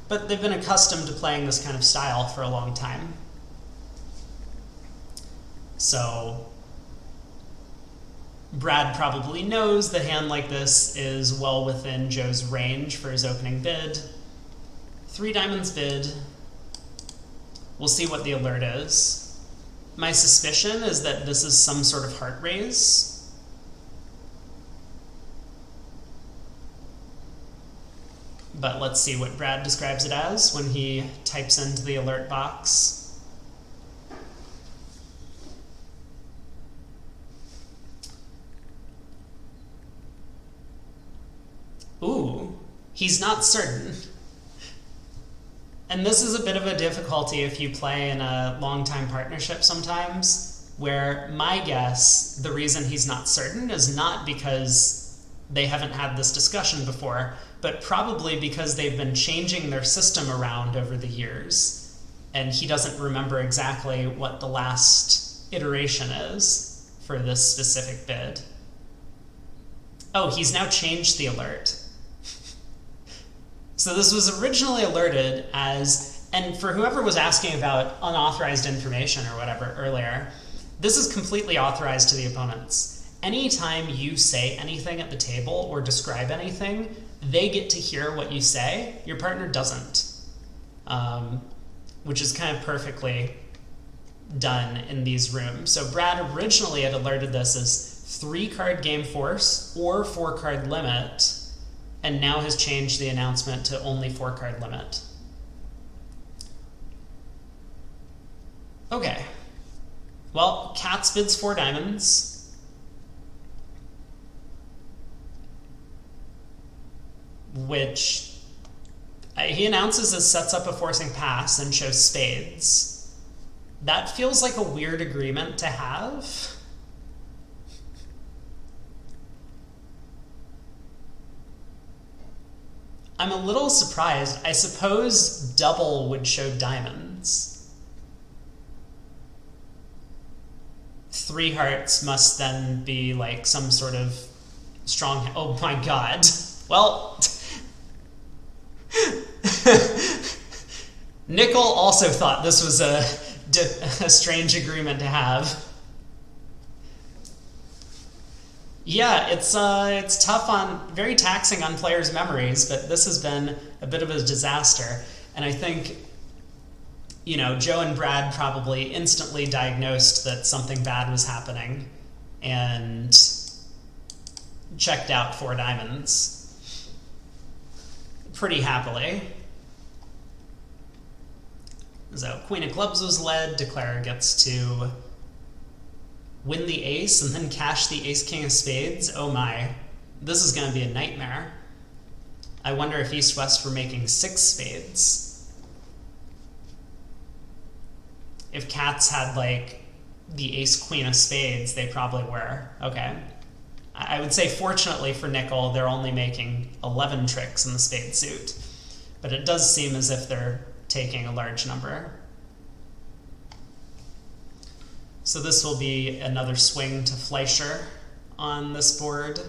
But they've been accustomed to playing this kind of style for a long time. So Brad probably knows that a hand like this is well within Joe's range for his opening bid. 3 diamonds bid. We'll see what the alert is. My suspicion is that this is some sort of heart raise. But let's see what Brad describes it as when he types into the alert box. Ooh, he's not certain. And this is a bit of a difficulty if you play in a long-time partnership sometimes, where my guess, the reason he's not certain is not because they haven't had this discussion before, but probably because they've been changing their system around over the years, and he doesn't remember exactly what the last iteration is for this specific bid. Oh, he's now changed the alert. So this was originally alerted as, and for whoever was asking about unauthorized information or whatever earlier, this is completely authorized to the opponents. Anytime you say anything at the table or describe anything, they get to hear what you say. Your partner doesn't, which is kind of perfectly done in these rooms. So Brad originally had alerted this as 3-card game force or 4-card limit, and now has changed the announcement to only 4-card limit. Okay. Well, Katz bids 4 diamonds. Which he announces as sets up a forcing pass and shows spades. That feels like a weird agreement to have. I'm a little surprised. I suppose double would show diamonds. 3 hearts must then be like some sort of strong... Oh my god. Well... Nickell also thought this was a strange agreement to have. Yeah, it's tough very taxing on players' memories, but this has been a bit of a disaster. And I think, Joe and Brad probably instantly diagnosed that something bad was happening and checked out 4 diamonds pretty happily. So Queen of Clubs was led. Declarer gets to win the ace and then cash the ace king of spades. Oh my, this is going to be a nightmare. I wonder if East West were making 6 spades. If Cats had like the ace queen of spades, they probably were. Okay. I would say fortunately for Nickell, they're only making 11 tricks in the spade suit. But it does seem as if they're taking a large number. So this will be another swing to Fleisher on this board.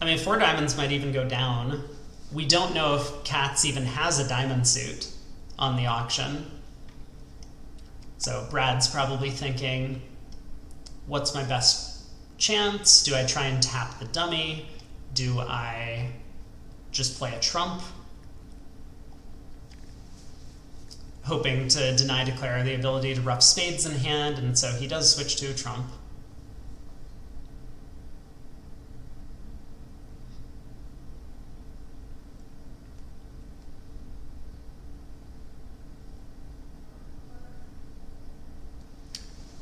I mean, 4 diamonds might even go down. We don't know if Katz even has a diamond suit on the auction. So Brad's probably thinking, what's my best chance? Do I try and tap the dummy? Do I just play a trump? hoping to deny Nickell the ability to ruff spades in hand, and so he does switch to a trump.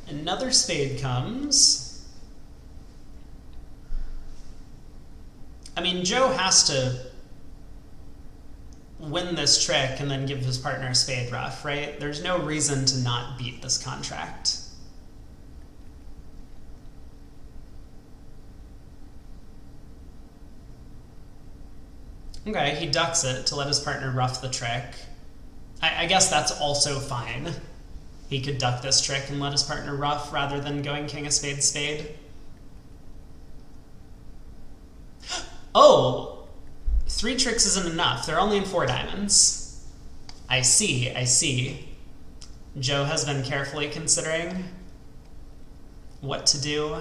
Another spade comes. I mean, Joe has to win this trick and then give his partner a spade ruff, right? There's no reason to not beat this contract. Okay, he ducks it to let his partner ruff the trick. I guess that's also fine. He could duck this trick and let his partner ruff rather than going king of spades spade. Oh! 3 tricks isn't enough. They're only in 4 diamonds. I see, I see. Joe has been carefully considering what to do.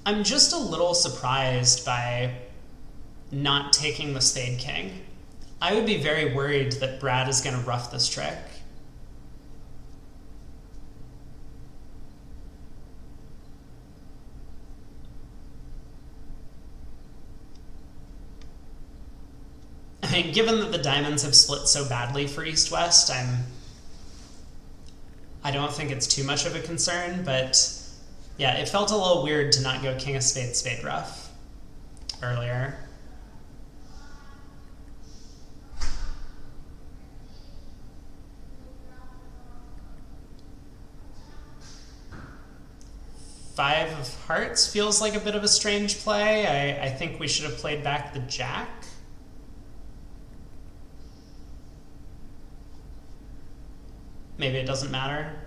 I'm just a little surprised by not taking the spade king. I would be very worried that Brad is going to ruff this trick. I mean, given that the diamonds have split so badly for East-West, I don't think it's too much of a concern, but yeah, it felt a little weird to not go king of spades spade ruff earlier. Five of hearts feels like a bit of a strange play. I think we should have played back the jack. Maybe it doesn't matter.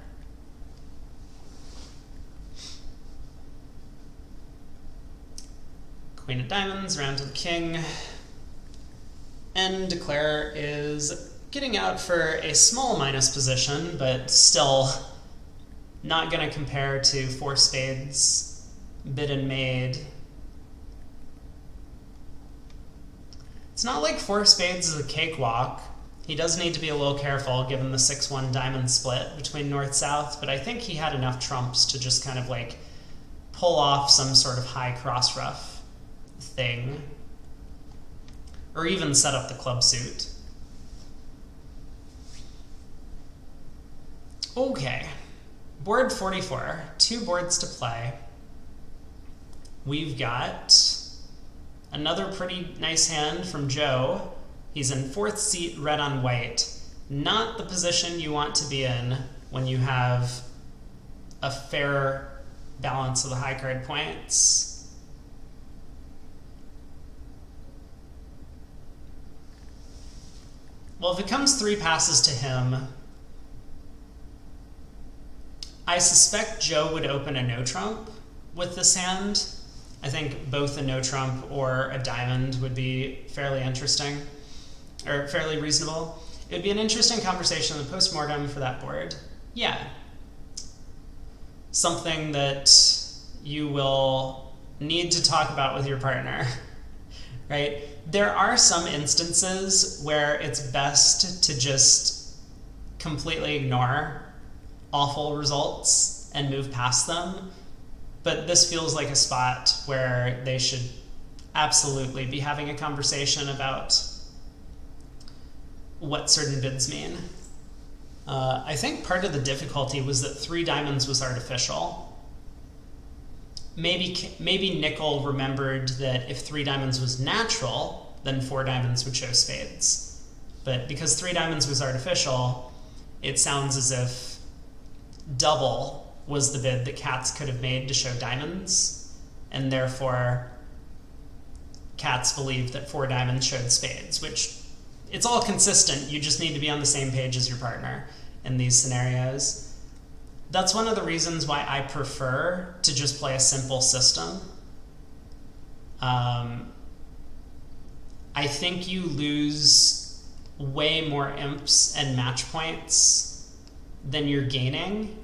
Queen of diamonds, round to the king. And Nickell is getting out for a small minus position, but still not going to compare to 4 spades, bid and made. It's not like 4 spades is a cakewalk. He does need to be a little careful given the 6-1 diamond split between north-south, but I think he had enough trumps to just kind of like pull off some sort of high cross ruff thing, or even set up the club suit. Okay, board 44, 2 boards to play. We've got another pretty nice hand from Joe. He's in 4th seat, red on white. Not the position you want to be in when you have a fair balance of the high card points. Well, if it comes 3 passes to him, I suspect Joe would open a no trump with this hand. I think both a no trump or a diamond would be fairly interesting, or fairly reasonable. It would be an interesting conversation in the postmortem for that board. Yeah. Something that you will need to talk about with your partner, right? There are some instances where it's best to just completely ignore awful results and move past them, but this feels like a spot where they should absolutely be having a conversation about what certain bids mean. I think part of the difficulty was that 3 diamonds was artificial. Maybe Nickell remembered that if 3 diamonds was natural, then 4 diamonds would show spades. But because 3 diamonds was artificial, it sounds as if double was the bid that Katz could have made to show diamonds, and therefore Katz believed that 4 diamonds showed spades, which it's all consistent. You just need to be on the same page as your partner in these scenarios. That's one of the reasons why I prefer to just play a simple system. I think you lose way more imps and match points than you're gaining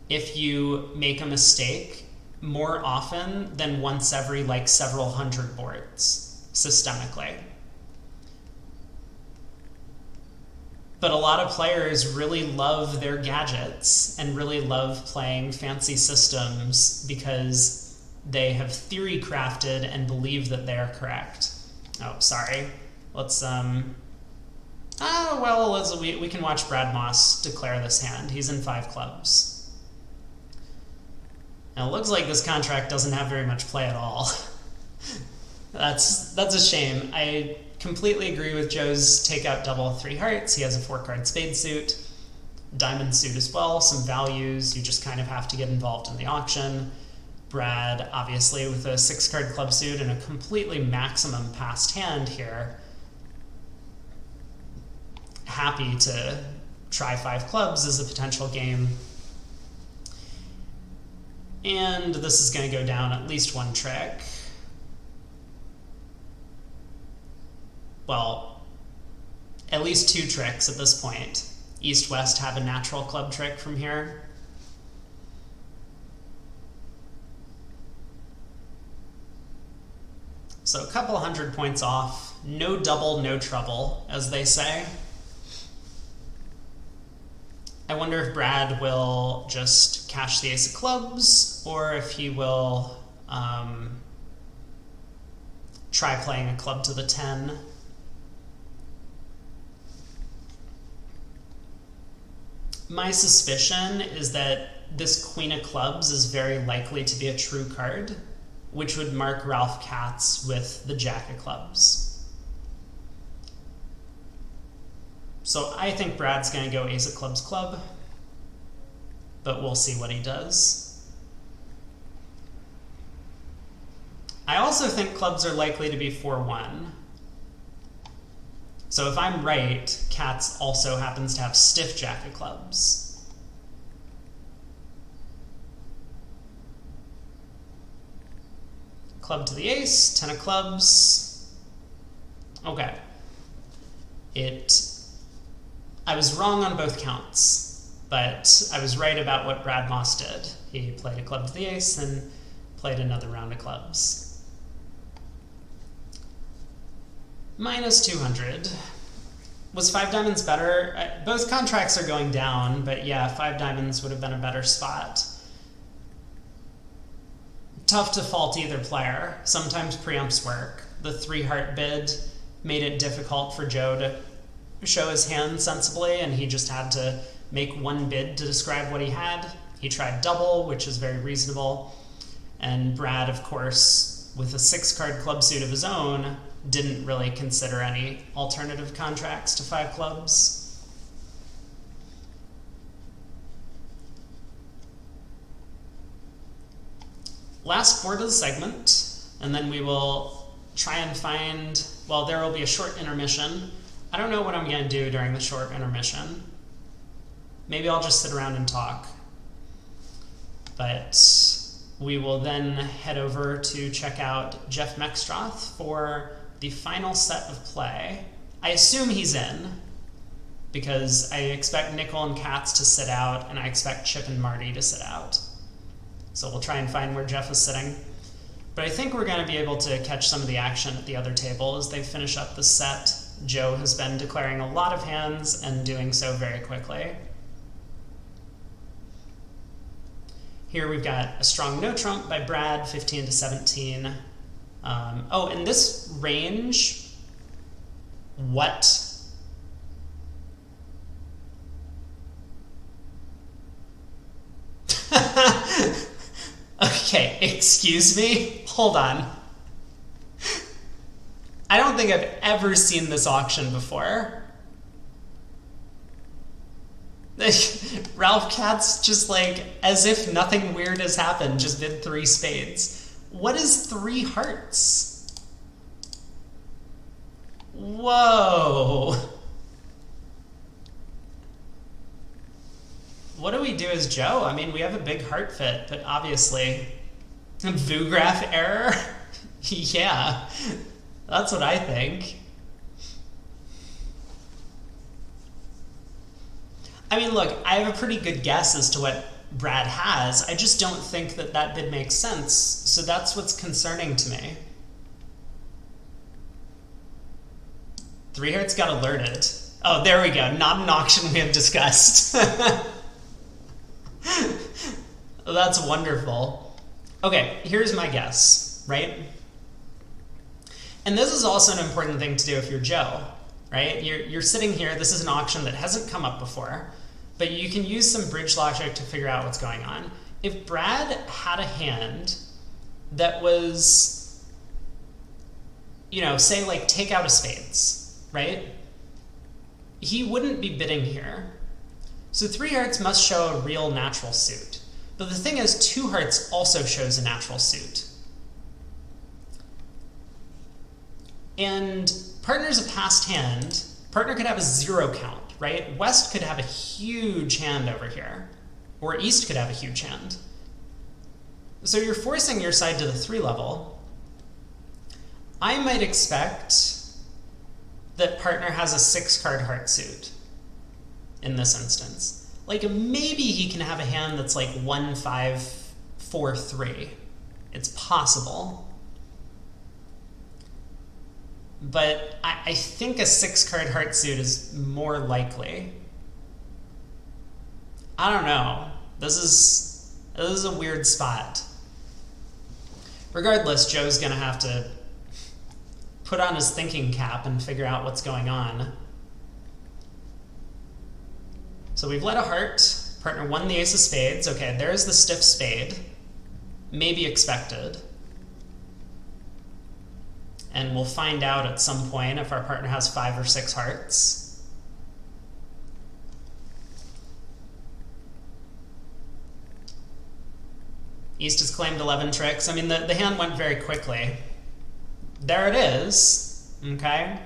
if you make a mistake more often than once every like several hundred boards systemically. But a lot of players really love their gadgets and really love playing fancy systems because they have theory crafted and believe that they are correct. Oh, sorry. Let's, we can watch Brad Moss declare this hand. He's in 5 clubs. Now, it looks like this contract doesn't have very much play at all. That's a shame. I completely agree with Joe's take out double 3 hearts. He has a 4-card spade suit, diamond suit as well, some values. You just kind of have to get involved in the auction. Brad, obviously, with a 6-card club suit and a completely maximum passed hand here, happy to try 5 clubs as a potential game. And this is going to go down at least 1 trick. Well, at least 2 tricks at this point. East-West have a natural club trick from here. So a couple 100 points off. No double, no trouble, as they say. I wonder if Brad will just cash the ace of clubs, or if he will try playing a club to the 10. My suspicion is that this Queen of Clubs is very likely to be a true card, which would mark Ralph Katz with the Jack of Clubs. So I think Brad's going to go Ace of Clubs club, but we'll see what he does. I also think clubs are likely to be 4-1. So if I'm right, Katz also happens to have stiff Jack of Clubs. Club to the ace, 10 of clubs. Okay. I was wrong on both counts, but I was right about what Brad Moss did. He played a club to the ace and played another round of clubs. Minus 200. Was 5 diamonds better? Both contracts are going down, but yeah, 5 diamonds would have been a better spot. Tough to fault either player. Sometimes preempts work. The 3-heart bid made it difficult for Joe to show his hand sensibly, and he just had to make 1 bid to describe what he had. He tried double, which is very reasonable. And Brad, of course, with a 6-card club suit of his own, didn't really consider any alternative contracts to 5 clubs. Last board of the segment, and then we will try and find, well, there will be a short intermission. I don't know what I'm going to do during the short intermission. Maybe I'll just sit around and talk. But we will then head over to check out Jeff Mextroth for the final set of play. I assume he's in, because I expect Nickell and Katz to sit out, and I expect Chip and Marty to sit out. So we'll try and find where Jeff is sitting. But I think we're going to be able to catch some of the action at the other table as they finish up the set. Joe has been declaring a lot of hands and doing so very quickly. Here we've got a strong no trump by Brad, 15 to 17. In this range, what? Okay, excuse me? Hold on. I don't think I've ever seen this auction before. Ralph Katz just as if nothing weird has happened, just bid 3 spades. What is 3 hearts? Whoa. What do we do as Joe? I mean, we have a big heart fit, but obviously, Vugraph error? Yeah, that's what I think. I mean, look, I have a pretty good guess as to what Brad has. I just don't think that that bid makes sense. So that's what's concerning to me. 3 hearts got alerted. Oh, there we go. Not an auction we have discussed. That's wonderful. Okay, here's my guess, right? And this is also an important thing to do if you're Joe, right? You're sitting here. This is an auction that hasn't come up before, but you can use some bridge logic to figure out what's going on. If Brad had a hand that was, you know, say like take out a spades, right? He wouldn't be bidding here. So 3 hearts must show a real natural suit. But the thing is, 2 hearts also shows a natural suit. And partner's a passed hand. Partner could have a 0 count, right? West could have a huge hand over here. Or East could have a huge hand. So you're forcing your side to the 3 level. I might expect that partner has a 6-card heart suit in this instance. Like maybe he can have a hand that's like 1, 5, 4, 3. It's possible. But I think a 6-card heart suit is more likely. I don't know. This is a weird spot. Regardless, Joe's gonna have to put on his thinking cap and figure out what's going on. So we've led a heart. Partner won the ace of spades. Okay, there's the stiff spade. Maybe expected. And we'll find out at some point if our partner has 5 or 6 hearts. East has claimed 11 tricks. I mean, the hand went very quickly. There it is, okay?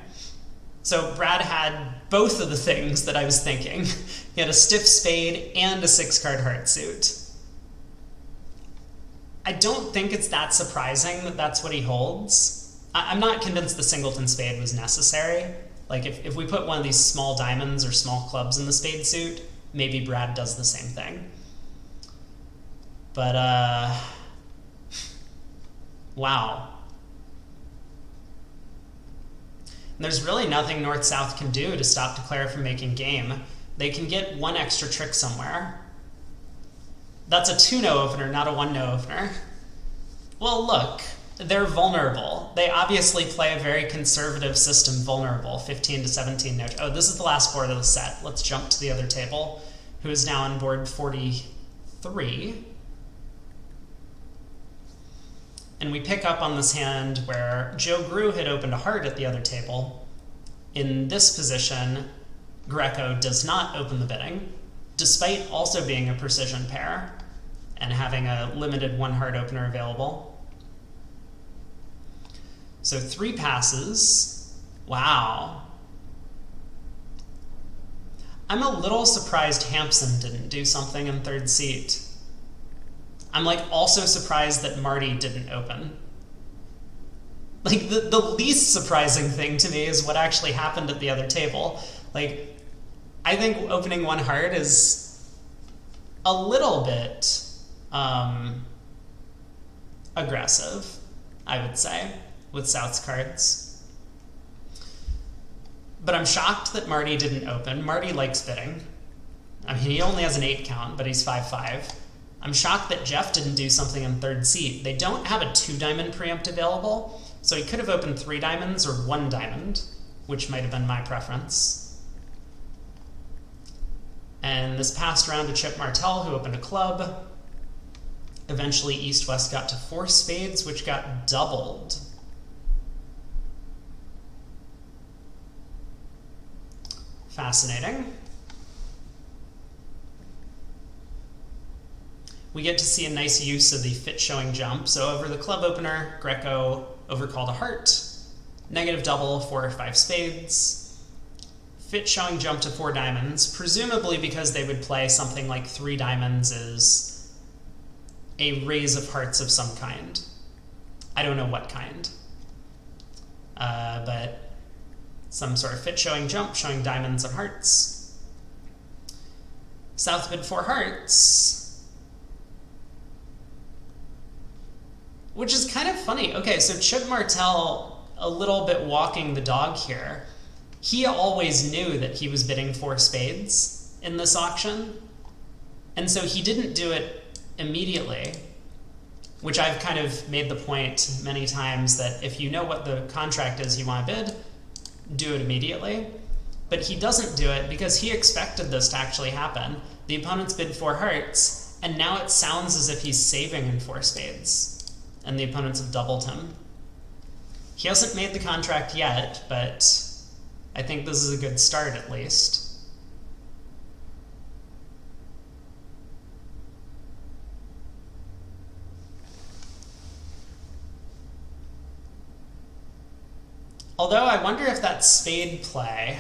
So Brad had both of the things that I was thinking. He had a stiff spade and a 6-card heart suit. I don't think it's that surprising that that's what he holds. I'm not convinced the singleton spade was necessary. Like if we put one of these small diamonds or small clubs in the spade suit, maybe Brad does the same thing. But, wow. And there's really nothing North-South can do to stop Declare from making game. They can get 1 extra trick somewhere. That's a 2-no opener, not a 1-no opener. Well, look, they're vulnerable. They obviously play a very conservative system vulnerable, 15 to 17 no. Oh, this is the last board of the set. Let's jump to the other table, who is now on board 43. And we pick up on this hand where Joe Grew had opened a heart at the other table. In this position, Greco does not open the bidding, despite also being a precision pair and having a limited 1 heart opener available. So 3 passes. Wow. I'm a little surprised Hampson didn't do something in 3rd seat. I'm like also surprised that Marty didn't open. Like the least surprising thing to me is what actually happened at the other table. Like I think opening 1 heart is a little bit aggressive, I would say, with South's cards. But I'm shocked that Marty didn't open. Marty likes bidding. I mean, he only has an 8 count, but he's 5-5. I'm shocked that Jeff didn't do something in 3rd seat. They don't have a 2-diamond preempt available, so he could have opened 3 diamonds or 1 diamond, which might have been my preference. And this passed around to Chip Martell, who opened a club. Eventually, East-West got to 4 spades, which got doubled. Fascinating. We get to see a nice use of the fit showing jump. So over the club opener, Greco overcalled a heart, negative double, 4 or 5 spades. Fit showing jump to 4 diamonds, presumably because they would play something like 3 diamonds is a raise of hearts of some kind. I don't know what kind. But some sort of fit showing jump, showing diamonds and hearts. South bid 4 hearts. Which is kind of funny. Okay, so Chip Martell, a little bit walking the dog here, he always knew that he was bidding 4 spades in this auction. And so he didn't do it immediately, which I've kind of made the point many times that if you know what the contract is you want to bid, do it immediately. But he doesn't do it because he expected this to actually happen. The opponent's bid 4 hearts, and now it sounds as if he's saving in 4 spades. And the opponents have doubled him. He hasn't made the contract yet, but I think this is a good start at least. Although I wonder if that spade play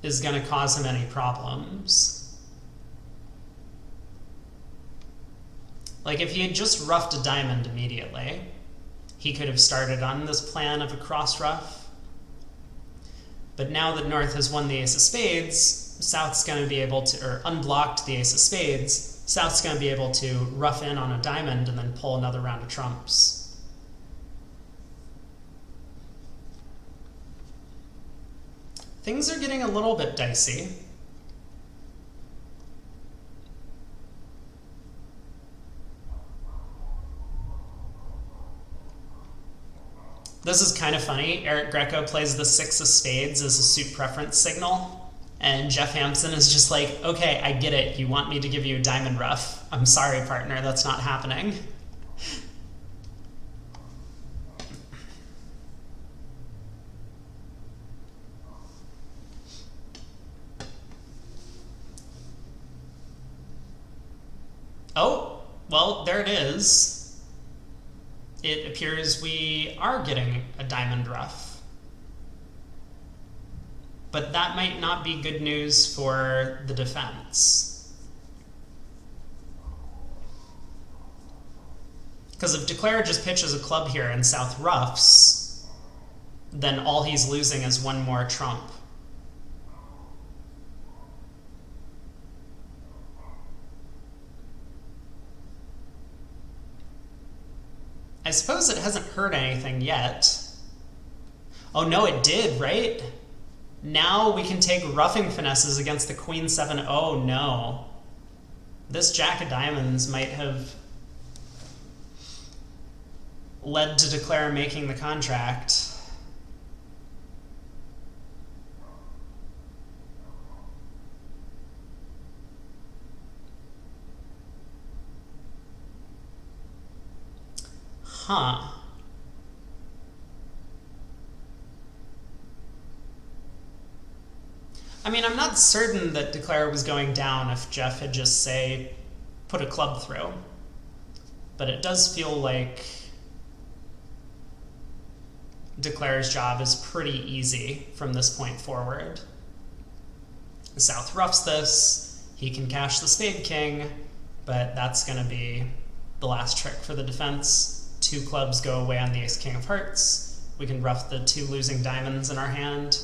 is going to cause him any problems. Like if he had just roughed a diamond immediately, he could have started on this plan of a cross ruff. But now that North has won the ace of spades, South's going to be able to, or unblocked the ace of spades, South's going to be able to rough in on a diamond and then pull another round of trumps. Things are getting a little bit dicey. This is kind of funny. Eric Greco plays the 6 of spades as a suit preference signal, and Jeff Hampson is just like, okay, I get it. You want me to give you a diamond ruff. I'm sorry, partner, that's not happening. Oh, well, there it is. It appears we are getting a diamond ruff. But that might not be good news for the defense. Because if Declare just pitches a club here and South ruffs, then all he's losing is 1 more trump. I suppose it hasn't hurt anything yet. Oh no, it did, right? Now we can take roughing finesses against the Queen 7. Oh no. This Jack of Diamonds might have led to Declare making the contract. Huh. I mean, I'm not certain that Declare was going down if Jeff had just, say, put a club through. But it does feel like Declare's job is pretty easy from this point forward. South roughs this, he can cash the spade king, but that's going to be the last trick for the defense. 2 clubs go away on the ace king of hearts. We can rough the 2 losing diamonds in our hand.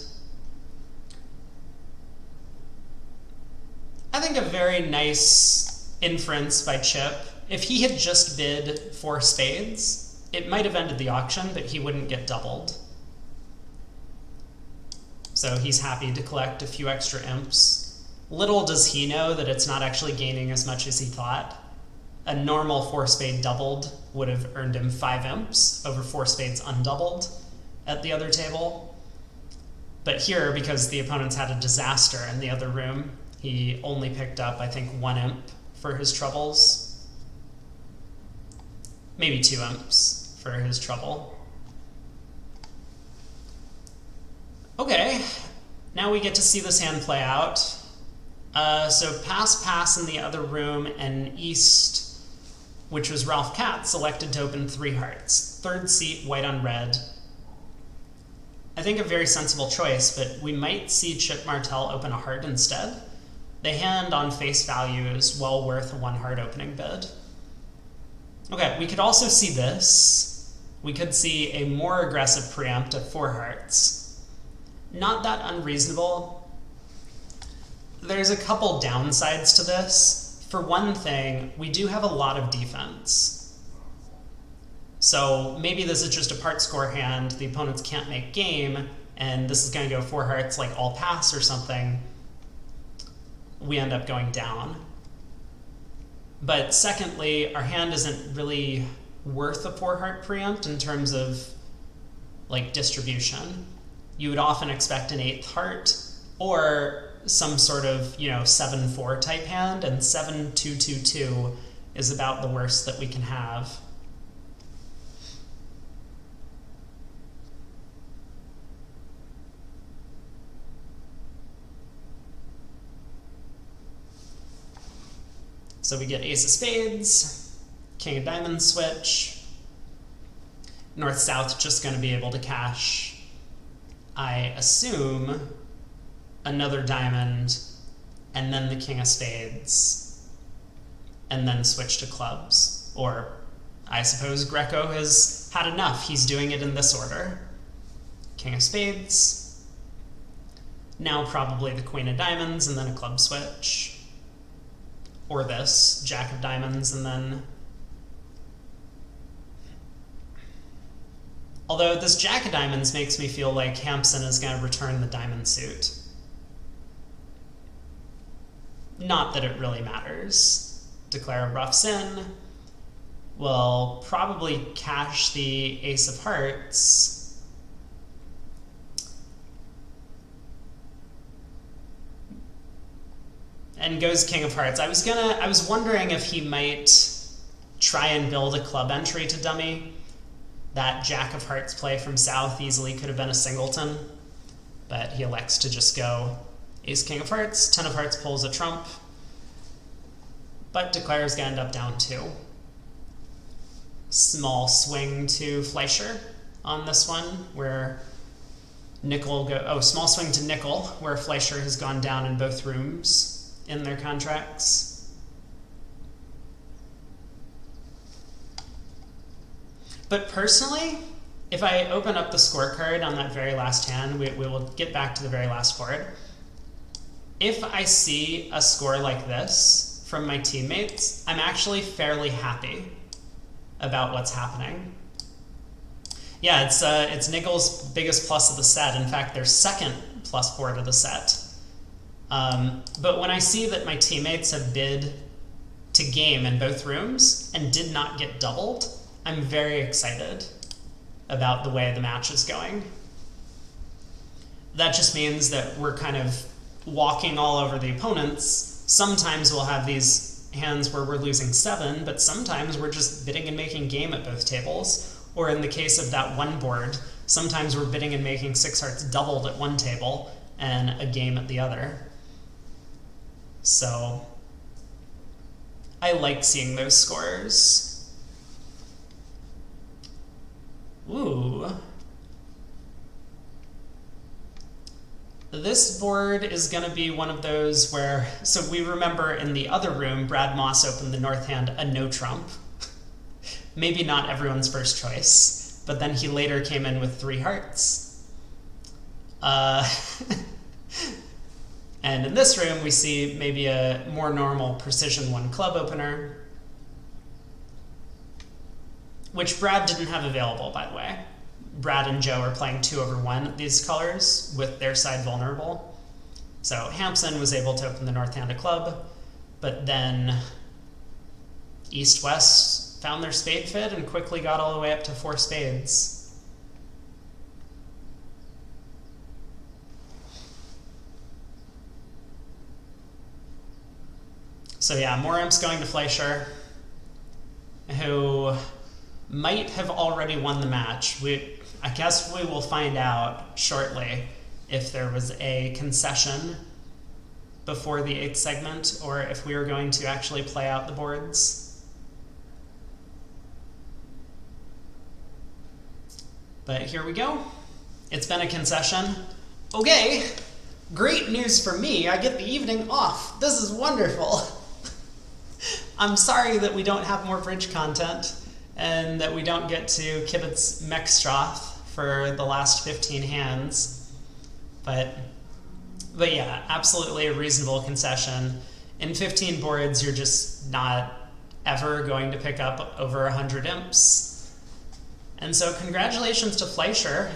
I think a very nice inference by Chip. If he had just bid 4 spades, it might have ended the auction, but he wouldn't get doubled. So he's happy to collect a few extra imps. Little does he know that it's not actually gaining as much as he thought. A normal 4 spade doubled would have earned him 5 imps over 4 spades undoubled at the other table. But here, because the opponents had a disaster in the other room, he only picked up, I think, 1 imp for his troubles. Maybe 2 imps for his trouble. Okay, now we get to see this hand play out. So pass in the other room, and East, which was Ralph Katz, elected to open 3 hearts. 3rd seat, white on red. I think a very sensible choice, but we might see Chip Martell open a heart instead. The hand on face value is well worth a 1 heart opening bid. Okay, we could also see this. We could see a more aggressive preempt of 4 hearts. Not that unreasonable. There's a couple downsides to this. for one thing, we do have a lot of defense. So maybe this is just a part score hand, the opponents can't make game, and this is going to go 4 hearts, like all pass or something. We end up going down. But secondly, our hand isn't really worth a 4-heart preempt in terms of like distribution. You would often expect an 8th heart or some sort of 7-4 type hand, and 7-2-2-2 is about the worst that we can have. So we get ace of spades, king of diamonds switch, north-south just going to be able to cash, I assume, another diamond, and then the king of spades, and then switch to clubs. Or I suppose Greco has had enough. He's doing it in this order. King of spades, now probably the queen of diamonds, and then a club switch. Or this, jack of diamonds, and then... Although this jack of diamonds makes me feel like Hampson is going to return the diamond suit. Not that it really matters. Declare a roughs in. We'll probably cash the ace of hearts. And goes king of hearts. I was wondering if he might try and build a club entry to dummy. That jack of hearts play from south easily could have been a singleton, but he elects to just go ace king of hearts. 10 of hearts pulls a trump, but declares gonna end up down 2. Small swing to Fleisher on this one, where small swing to Nickell, where Fleisher has gone down in both rooms in their contracts. But personally, if I open up the scorecard on that very last hand, we will get back to the very last board. If I see a score like this from my teammates, I'm actually fairly happy about what's happening. Yeah, it's Nickell's biggest plus of the set. In fact, their second plus board of the set. But when I see that my teammates have bid to game in both rooms and did not get doubled, I'm very excited about the way the match is going. That just means that we're kind of walking all over the opponents. Sometimes we'll have these hands where we're losing 7, but sometimes we're just bidding and making game at both tables. Or in the case of that one board, sometimes we're bidding and making 6 hearts doubled at one table and a game at the other. So I like seeing those scores. Ooh. This board is going to be one of those where, so we remember in the other room, Brad Moss opened the north hand a no trump. Maybe not everyone's first choice, but then he later came in with 3 hearts. And in this room, we see maybe a more normal precision 1 club opener, which Brad didn't have available, by the way. Brad and Joe are playing 2/1 these colors with their side vulnerable. So Hampson was able to open the north hand a club, but then East-West found their spade fit and quickly got all the way up to 4 spades. So yeah, more imps going to Fleischer, who might have already won the match. I guess we will find out shortly if there was a concession before the 8th segment, or if we were going to actually play out the boards. But here we go. It's been a concession. Okay, great news for me. I get the evening off. This is wonderful. I'm sorry that we don't have more bridge content and that we don't get to Kibitz Mexstroth for the last 15 hands. But yeah, absolutely a reasonable concession in 15 boards, you're just not ever going to pick up over 100 imps. And so congratulations to Fleisher,